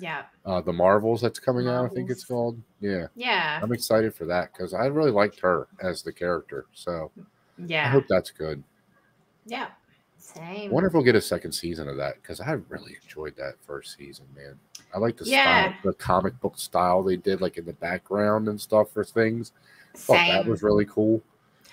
Yeah. The Marvels that's coming out, I think it's called. Yeah. Yeah. I'm excited for that because I really liked her as the character. So yeah, I hope that's good. Yeah. Same. I wonder if we'll get a second season of that because I really enjoyed that first season, man. I like the style, the comic book style they did, like in the background and stuff for things. I thought that was really cool.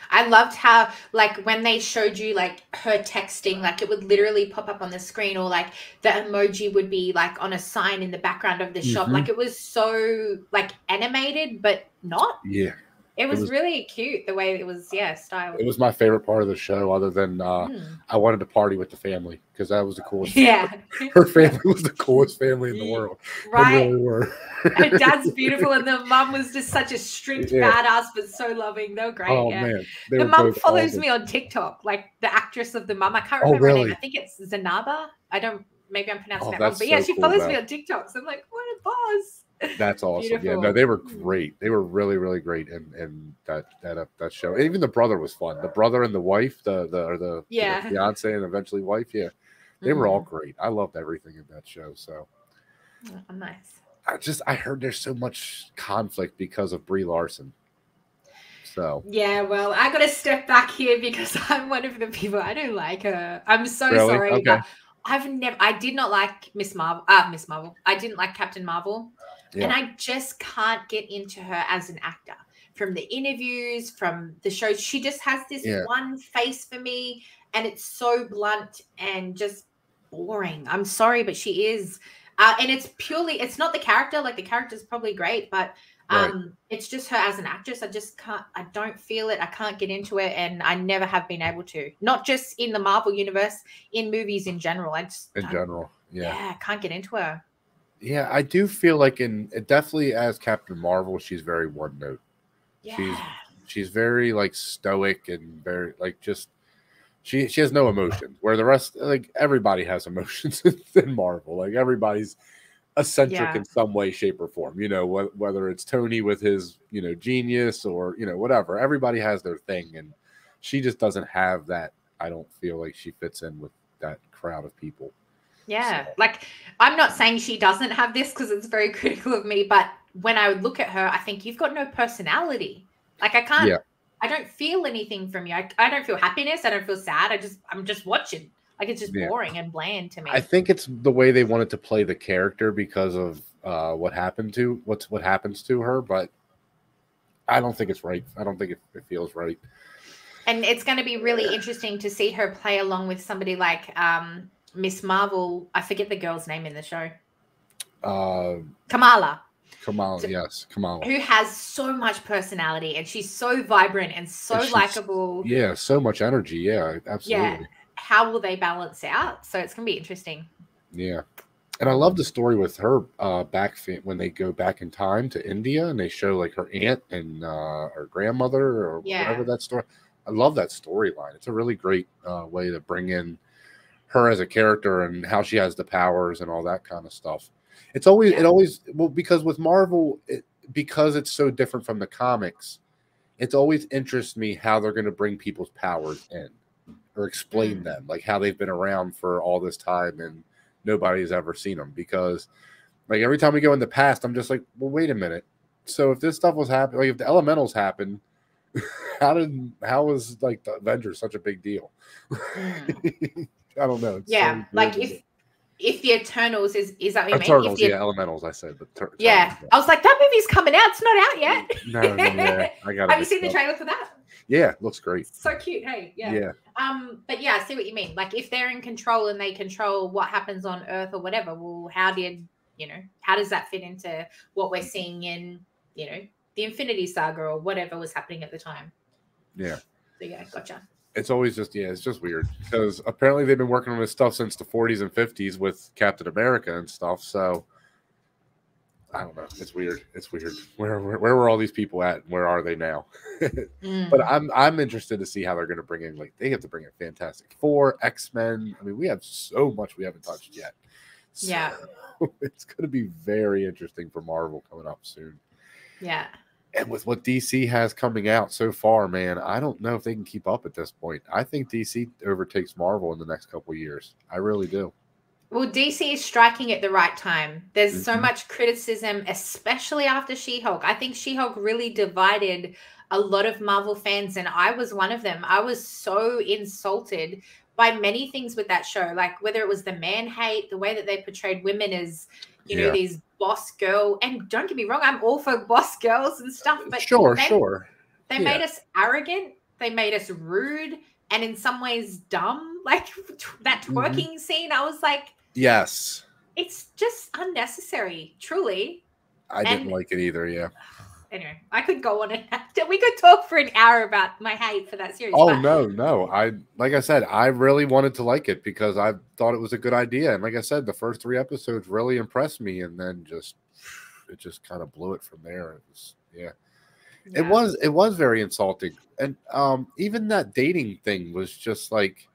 I loved how, like, when they showed you, like, her texting, like, it would literally pop up on the screen, or, like, the emoji would be, like, on a sign in the background of the shop. Like, it was so, like, animated, but not. Yeah. It was really cute the way it was, styled. It was my favorite part of the show, other than I wanted to party with the family because that was the coolest. Yeah. Her family was the coolest family in the world. Right. They really were. Her dad's beautiful, and the mum was just such a strict badass, but so loving. They were great. Oh, man. The mum follows me on TikTok, like the actress of the mum. I can't remember her name. I think it's Zanaba. Maybe I'm pronouncing that wrong. But yeah, she follows me on TikTok. So I'm like, what a boss. That's awesome. Beautiful. Yeah, no, they were great. They were really, really great in that show. And even the brother was fun. The brother and the wife, the fiance and eventually wife. Yeah, they were all great. I loved everything in that show. So nice. I heard there's so much conflict because of Brie Larson. So yeah, well, I got to step back here because I'm one of the people. I don't like her. I'm so sorry. Okay. But I did not like Miss Marvel. I didn't like Captain Marvel. Yeah. And I just can't get into her as an actor. From the interviews, from the shows, she just has this one face for me, and it's so blunt and just boring. I'm sorry, but she is. And it's not the character. Like, the character's probably great, but it's just her as an actress. I don't feel it. I can't get into it, and I never have been able to. Not just in the Marvel universe, in movies in general. I can't get into her. Yeah, I do feel like definitely as Captain Marvel, she's very one note. Yeah. She's very like stoic and very like just she has no emotions. Where the rest, like, everybody has emotions in Marvel. Like, everybody's eccentric in some way, shape, or form. You know, whether it's Tony with his genius or whatever. Everybody has their thing, and she just doesn't have that. I don't feel like she fits in with that crowd of people. Yeah, like, I'm not saying she doesn't have this because it's very critical of me, but when I would look at her, I think you've got no personality. Like, I don't feel anything from you. I don't feel happiness. I don't feel sad. I'm just watching. Like, it's just boring and bland to me. I think it's the way they wanted to play the character because of what happens to her, but I don't think it's right. I don't think it feels right. And it's going to be really interesting to see her play along with somebody like Miss Marvel. I forget the girl's name in the show. Kamala. Yes, Kamala. Who has so much personality, and she's so vibrant and so likable. Yeah, so much energy. Yeah, absolutely. Yeah. How will they balance out? So it's going to be interesting. Yeah. And I love the story with her when they go back in time to India and they show like her aunt and her grandmother or whatever that story. I love that storyline. It's a really great way to bring in her as a character and how she has the powers and all that kind of stuff. It's always because with Marvel, because it's so different from the comics, it's always interests me how they're going to bring people's powers in or explain them, like how they've been around for all this time and nobody's ever seen them. Because like every time we go in the past, I'm just like, well, wait a minute. So if this stuff was happening, like if the elementals happened, how was like the Avengers such a big deal? I don't know. It's like if the Eternals is that what you mean? Eternals, elementals. I said, but I was like, that movie's coming out. It's not out yet. No, I got. Have you seen the trailer for that? Yeah, looks great. So cute, hey, yeah. But yeah, I see what you mean. Like, if they're in control and they control what happens on Earth or whatever, well, how does that fit into what we're seeing in the Infinity Saga or whatever was happening at the time? Yeah. So yeah, gotcha. It's always just it's just weird because apparently they've been working on this stuff since the 40s and 50s with Captain America and stuff. So I don't know. It's weird. It's weird. Where were all these people at? And where are they now? But I'm interested to see how they're going to bring in. Like they have to bring in Fantastic Four, X-Men. I mean, we have so much we haven't touched yet. So Yeah, it's going to be very interesting for Marvel coming up soon. Yeah. And with what DC has coming out so far, man, I don't know if they can keep up at this point. I think DC overtakes Marvel in the next couple of years. I really do. Well, DC is striking at the right time. There's so much criticism, especially after She-Hulk. I think She-Hulk really divided a lot of Marvel fans, and I was one of them. I was so insulted by many things with that show, like whether it was the man hate, the way that they portrayed women as, you know, these boss girl. And don't get me wrong, I'm all for boss girls and stuff, but they made us arrogant. They made us rude. And in some ways dumb, like that twerking scene. I was like, yes, it's just unnecessary, truly. I didn't like it either. Yeah. Anyway, I could go on and we could talk for an hour about my hate for that series. Oh, no. Like I said, I really wanted to like it because I thought it was a good idea. And like I said, the first 3 episodes really impressed me. And then it just kind of blew it from there. It was, It was very insulting. And even that dating thing was just like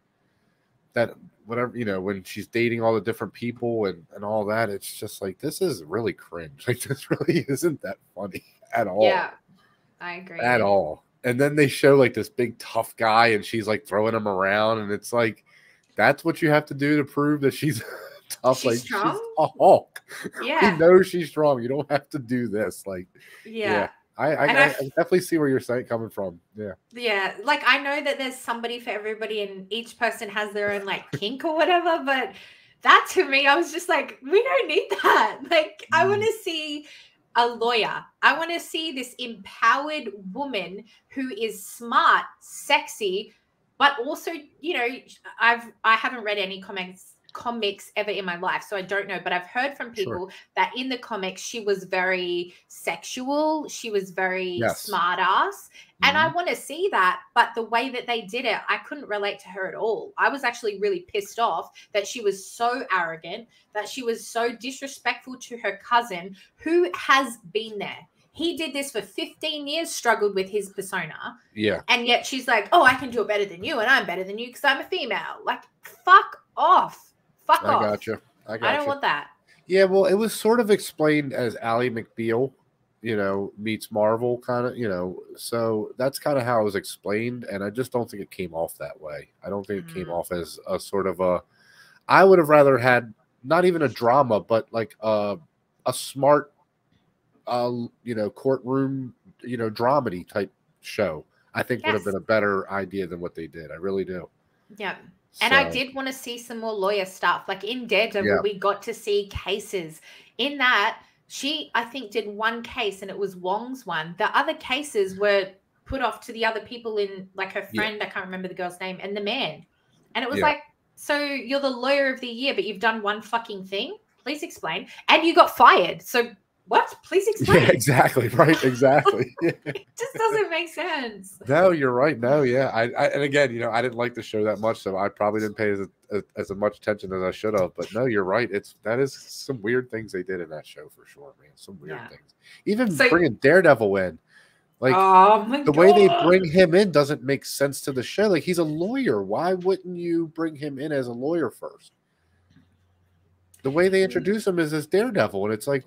that, whatever, you know, when she's dating all the different people and all that, it's just like, this is really cringe. Like, this really isn't that funny at all. Yeah, I agree. At all. And then they show like this big tough guy and she's like throwing him around. And it's like, that's what you have to do to prove that she's tough. She's like strong? She's a Hulk. Yeah. We know she's strong. You don't have to do this. Like, I definitely see where you're coming from. Yeah. Yeah. Like, I know that there's somebody for everybody and each person has their own, like, kink or whatever. But that, to me, I was just like, we don't need that. Like, I want to see a lawyer. I want to see this empowered woman who is smart, sexy, but also, you know, I haven't read any comics ever in my life, so I don't know, but I've heard from people that in the comics she was very sexual, she was very smart ass, and I want to see that. But the way that they did it, I couldn't relate to her at all. I was actually really pissed off that she was so arrogant, that she was so disrespectful to her cousin who has been there. He did this for 15 years, struggled with his persona. Yeah. And yet she's like, oh, I can do it better than you, and I'm better than you because I'm a female. Like, fuck off. Fuck off. I gotcha. I don't want that. Yeah, well, it was sort of explained as Ally McBeal, you know, meets Marvel, kind of, you know. So that's kind of how it was explained, and I just don't think it came off that way. I don't think it came off as a sort of a. I would have rather had not even a drama, but like a smart, you know, courtroom, you know, dramedy type show. I think would have been a better idea than what they did. I really do. Yeah. And I did want to see some more lawyer stuff. Like in Daredevil, we got to see cases. In that, she, I think, did one case and it was Wong's one. The other cases were put off to the other people in, like her friend, I can't remember the girl's name, and the man. And it was like, so you're the lawyer of the year, but you've done one fucking thing? Please explain. And you got fired. So what? Please explain. Yeah, exactly. Right. Exactly. It just doesn't make sense. No, you're right. No, yeah. I and again, you know, I didn't like the show that much, so I probably didn't pay as much attention as I should have. But no, you're right. That is some weird things they did in that show for sure, man. Some weird things. Even bringing Daredevil in, like the way they bring him in doesn't make sense to the show. Like he's a lawyer. Why wouldn't you bring him in as a lawyer first? The way they introduce him is as Daredevil, and it's like,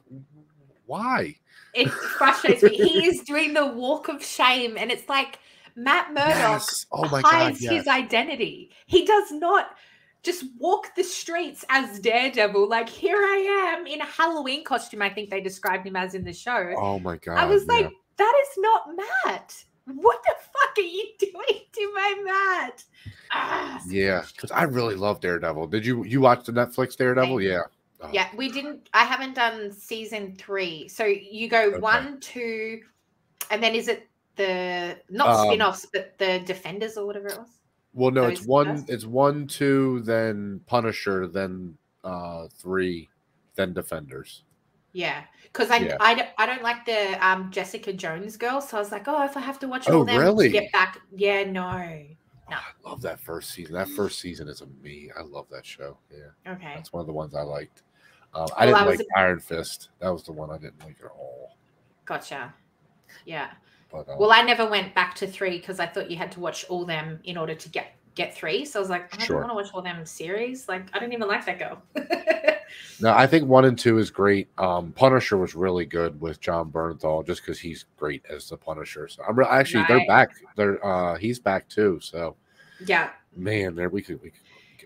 why? It frustrates me. He is doing the walk of shame, and it's like Matt Murdock hides his identity. He does not just walk the streets as Daredevil. Like, here I am in a Halloween costume, I think they described him as in the show. Oh my God. I was like, that is not Matt. What the fuck are you doing to my Matt? Yeah, because I really love Daredevil. Did you watch the Netflix Daredevil? Yeah. Oh. Yeah, we didn't. I haven't done season 3. So you go 1, 2, and then is it the not spin-offs, but the Defenders or whatever it was? Well, no, it's 1, 2, then Punisher, then 3, then Defenders. Yeah, because I don't like the Jessica Jones girl, so I was like, oh, if I have to watch all them to get back, no. I love that first season. That first season is amazing. I love that show. Yeah. Okay. That's one of the ones I liked. I didn't like Iron Fist. That was the one I didn't like at all. Gotcha. Yeah. But, well, I never went back to 3 because I thought you had to watch all them in order to get 3. So I was like, I don't want to watch all them series. Like, I don't even like that girl. No, I think 1 and 2 is great. Punisher was really good with John Bernthal, just because he's great as the Punisher. So I'm actually they're back. He's back too. So yeah, man, we could.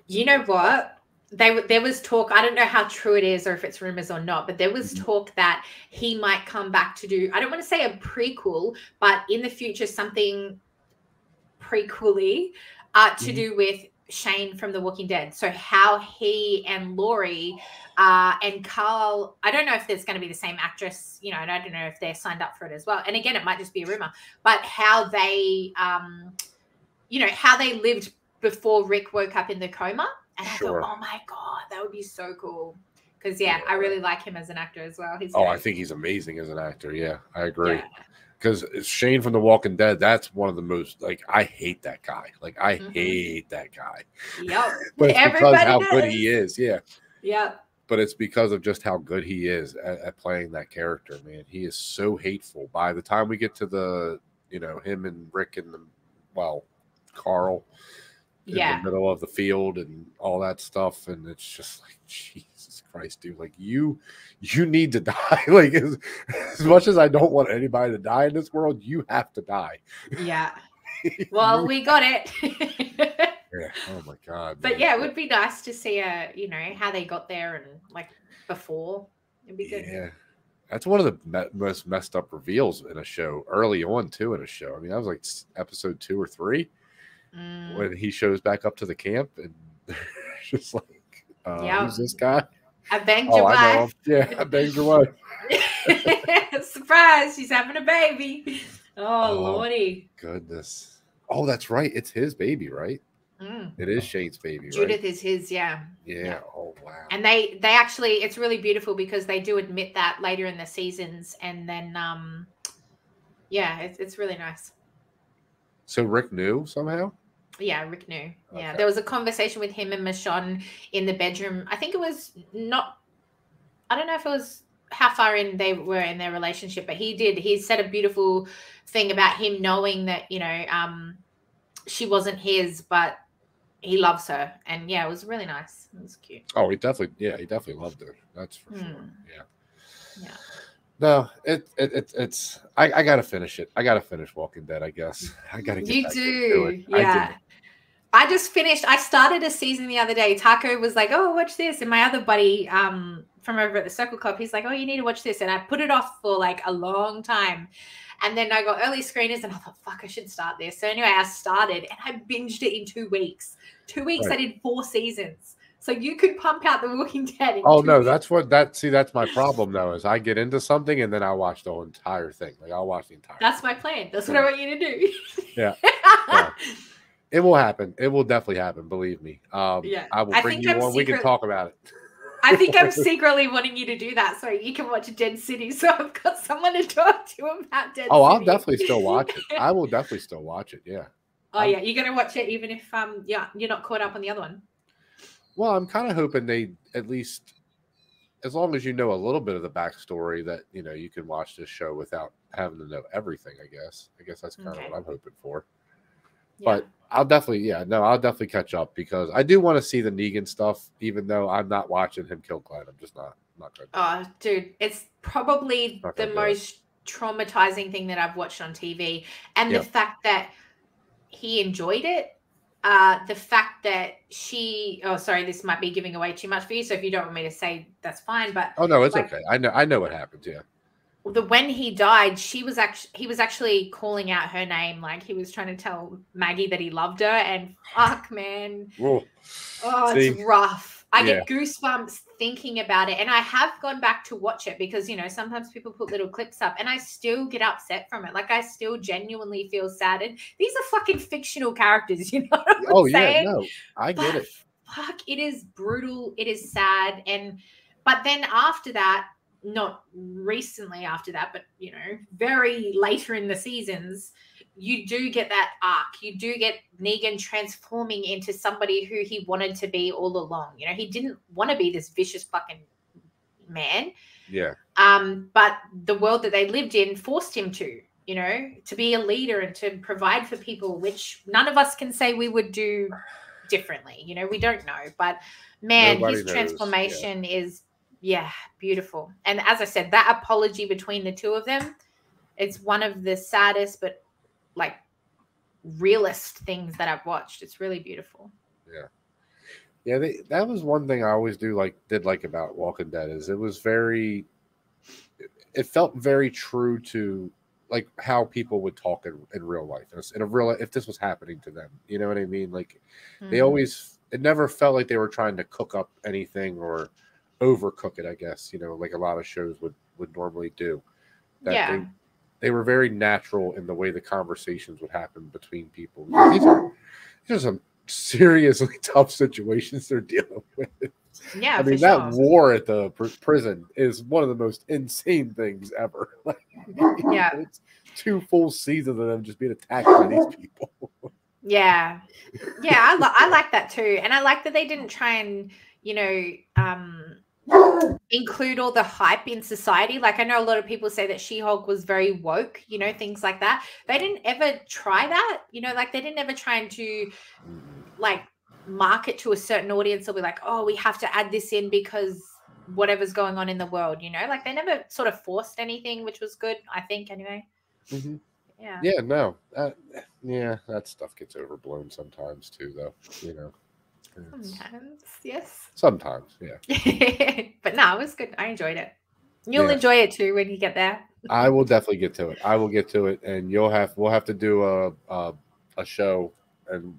You know what? There was talk. I don't know how true it is or if it's rumors or not, but there was talk that he might come back to do. I don't want to say a prequel, but in the future something prequely to do with Shane from The Walking Dead. So how he and Laurie and Carl, I don't know if there's going to be the same actress, you know, and I don't know if they're signed up for it as well. And again, it might just be a rumor, but how they, you know, how they lived before Rick woke up in the coma. And I thought, oh my God, that would be so cool. Because, I really like him as an actor as well. I think he's amazing as an actor. Yeah, I agree. Because Shane from The Walking Dead, that's one of the most, like, I hate that guy. Like, I hate that guy. Yep. But it's because how good he is. Yeah. Yep. But it's because of just how good he is at playing that character, man. He is so hateful. By the time we get to the, you know, him and Rick and Carl in the middle of the field and all that stuff, and it's just like, Jesus Christ, dude, like you need to die. Like as much as I don't want anybody to die in this world, you have to die. Yeah. Well, we got it. Yeah. Oh my God. But man, it would be nice to see you know, how they got there and like before. It'd be good. Yeah. That's one of the most messed up reveals in a show early on too. In a show, I mean, that was like episode 2 or 3 when he shows back up to the camp and just like, who's this guy? I banged your wife. Yeah, I banged your wife. Surprise! She's having a baby. Oh lordy! Goodness. Oh, that's right. It's his baby, right? It is Shane's baby, Judith right? is his, yeah. Oh, wow. And they actually, it's really beautiful because they do admit that later in the seasons. And then, it's really nice. So Rick knew somehow? Yeah, Rick knew. Yeah, there was a conversation with him and Michonne in the bedroom. I think it was I don't know if it was how far in they were in their relationship, but he said a beautiful thing about him knowing that, you know, she wasn't his, but he loves her. And it was really nice. It was cute. Oh, he definitely loved her. That's for sure. Yeah. No, it's I gotta finish it. I gotta finish Walking Dead, I guess. I gotta get back into it. Yeah. I just finished. I started a season the other day. Taco was like, "Oh, watch this," and my other buddy from over at the Circle Club, he's like, "Oh, you need to watch this," and I put it off for like a long time. And then I got early screeners and I thought, fuck, I should start this. So anyway, I started and I binged it in 2 weeks. 2 weeks, right. I did 4 seasons. So you could pump out The Walking Dead in 2 weeks. That's my problem though, is I get into something and then I watch the whole entire thing. Like I'll watch the entire That's my plan. That's what I want you to do. Yeah. It will happen. It will definitely happen, believe me. I will bring you on. We can talk about it. I think I'm secretly wanting you to do that so you can watch Dead City. So I've got someone to talk to about Dead City. Oh, I'll definitely still watch it. I will definitely still watch it. Yeah. Oh, yeah. You're going to watch it even if you're not caught up on the other one. Well, I'm kind of hoping they at least, as long as you know a little bit of the backstory, that, you know, you can watch this show without having to know everything, I guess. I guess that's kind of what I'm hoping for. Yeah. But I'll definitely catch up because I do want to see the Negan stuff, even though I'm not watching him kill Glenn. I'm just not good. Oh, dude, it's probably the most traumatizing thing that I've watched on TV. And the fact that he enjoyed it, the fact that this might be giving away too much for you. So if you don't want me to say, that's fine. But oh no, it's okay. I know what happened. Yeah. When he died, he was actually calling out her name, like he was trying to tell Maggie that he loved her. And fuck, man, it's rough. I get goosebumps thinking about it, and I have gone back to watch it because, you know, sometimes people put little clips up, and I still get upset from it. Like I still genuinely feel saddened. These are fucking fictional characters, you know what I'm saying? Yeah, no, I get it. Fuck, it is brutal. It is sad, but then after that. Not recently after that, but, you know, very later in the seasons, you do get that arc. You do get Negan transforming into somebody who he wanted to be all along. You know, he didn't want to be this vicious fucking man. Yeah. But the world that they lived in forced him to, you know, to be a leader and to provide for people, which none of us can say we would do differently. You know, we don't know. But man, Nobody his knows. transformation is, beautiful. And as I said, that apology between the two of them, it's one of the saddest but like realist things that I've watched. It's really beautiful. Yeah, that was one thing I always did like about Walking Dead is it felt very true to like how people would talk in real life, if this was happening to them, you know what I mean? Like it never felt like they were trying to cook up anything or overcook it, I guess, you know, like a lot of shows would normally do. That they were very natural in the way the conversations would happen between people. These are some seriously tough situations they're dealing with. Yeah, I mean, that war at the prison is one of the most insane things ever. It's 2 full seasons of them just being attacked by these people. Yeah, I like that too, and I like that they didn't try and, you know, include all the hype in society. Like I know a lot of people say that She-Hulk was very woke, you know, things like that. They didn't ever try that, you know, like they didn't ever try to like market to a certain audience or be like, oh, we have to add this in because whatever's going on in the world, you know, like they never sort of forced anything, which was good, I think, anyway. Yeah, no, that stuff gets overblown sometimes too, though, you know. Sometimes, yes. Sometimes, yeah. But no, it was good. I enjoyed it. You'll enjoy it too when you get there. I will definitely get to it. I will get to it, and we'll have to do a show and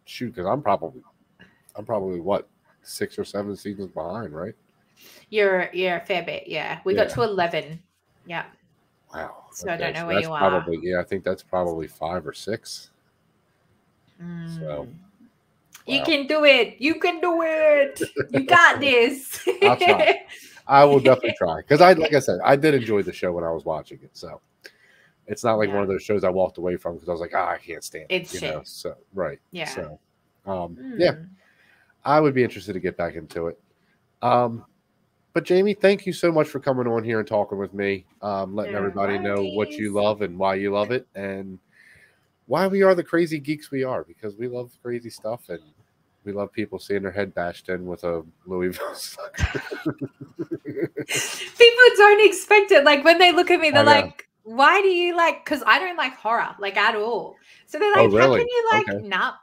shoot, because I'm probably what 6 or 7 seasons behind, right? You're a fair bit, yeah. We got to 11. Yeah. Wow. So I don't know where you are. I think that's probably 5 or 6. So you can do it. You can do it. You got this. I'll try. I will definitely try, because like I said, I did enjoy the show when I was watching it. So it's not like one of those shows I walked away from because I was like, I can't stand it. It's you shit. know. So right. Yeah. So yeah, I would be interested to get back into it. But Jamie, thank you so much for coming on here and talking with me, letting everybody know what you love and why you love it, and why we are the crazy geeks we are, because we love crazy stuff and we love people seeing their head bashed in with a Louisville sucker. People don't expect it. Like when they look at me, they're like, why do you like, because I don't like horror, like at all. So they're like, how can you like, nah,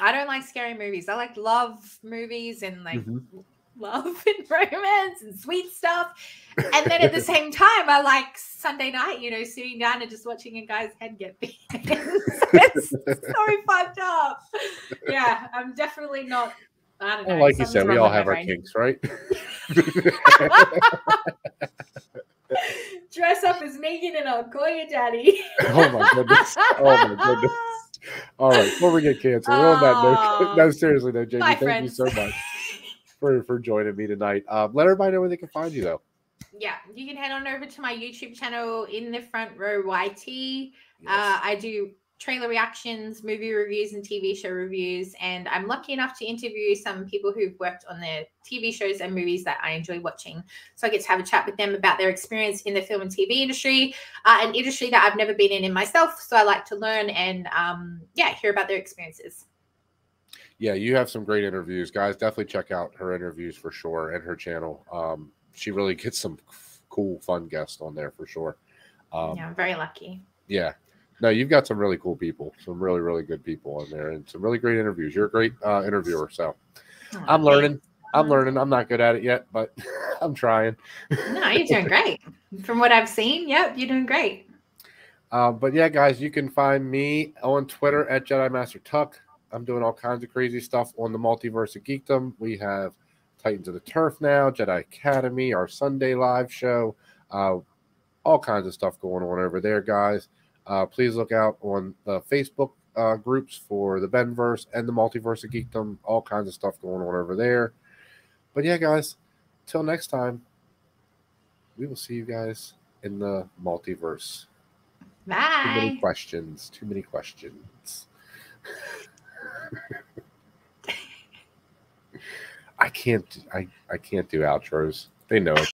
I don't like scary movies. I like love movies and like love and romance and sweet stuff. And then at the same time, I like Sunday night, you know, sitting down and just watching a guy's head get beaten. It's so fucked up. Yeah, I'm definitely not, I don't know. Like you said, we all have our kinks, right? Dress up as Megan and I'll call you daddy. Oh my goodness. All right, before we get canceled, on that note, no, seriously though, Jamie, thank you so much for joining me tonight. Let everybody know where they can find you, though. Yeah, you can head on over to my YouTube channel, In the Front Row YT. Yes. I do trailer reactions, movie reviews, and TV show reviews. And I'm lucky enough to interview some people who've worked on their TV shows and movies that I enjoy watching. So I get to have a chat with them about their experience in the film and TV industry, an industry that I've never been in myself. So I like to learn and, hear about their experiences. Yeah, you have some great interviews. Guys, definitely check out her interviews for sure and her channel. She really gets some cool, fun guests on there for sure. I'm very lucky. Yeah. No, you've got some really cool people, some really, really good people on there, and some really great interviews. You're a great interviewer, so I'm learning. I'm not good at it yet, but I'm trying. No, you're doing great. From what I've seen, yep, you're doing great. But yeah, guys, you can find me on Twitter at Jedi Master Tuck. I'm doing all kinds of crazy stuff on the Multiverse of Geekdom. We have Titans of the Turf now, Jedi Academy, our Sunday live show, all kinds of stuff going on over there, guys. Please look out on the Facebook groups for the Benverse and the Multiverse of Geekdom. All kinds of stuff going on over there. But yeah, guys, till next time, we will see you guys in the Multiverse. Bye. Too many questions. I can't do outros. They know.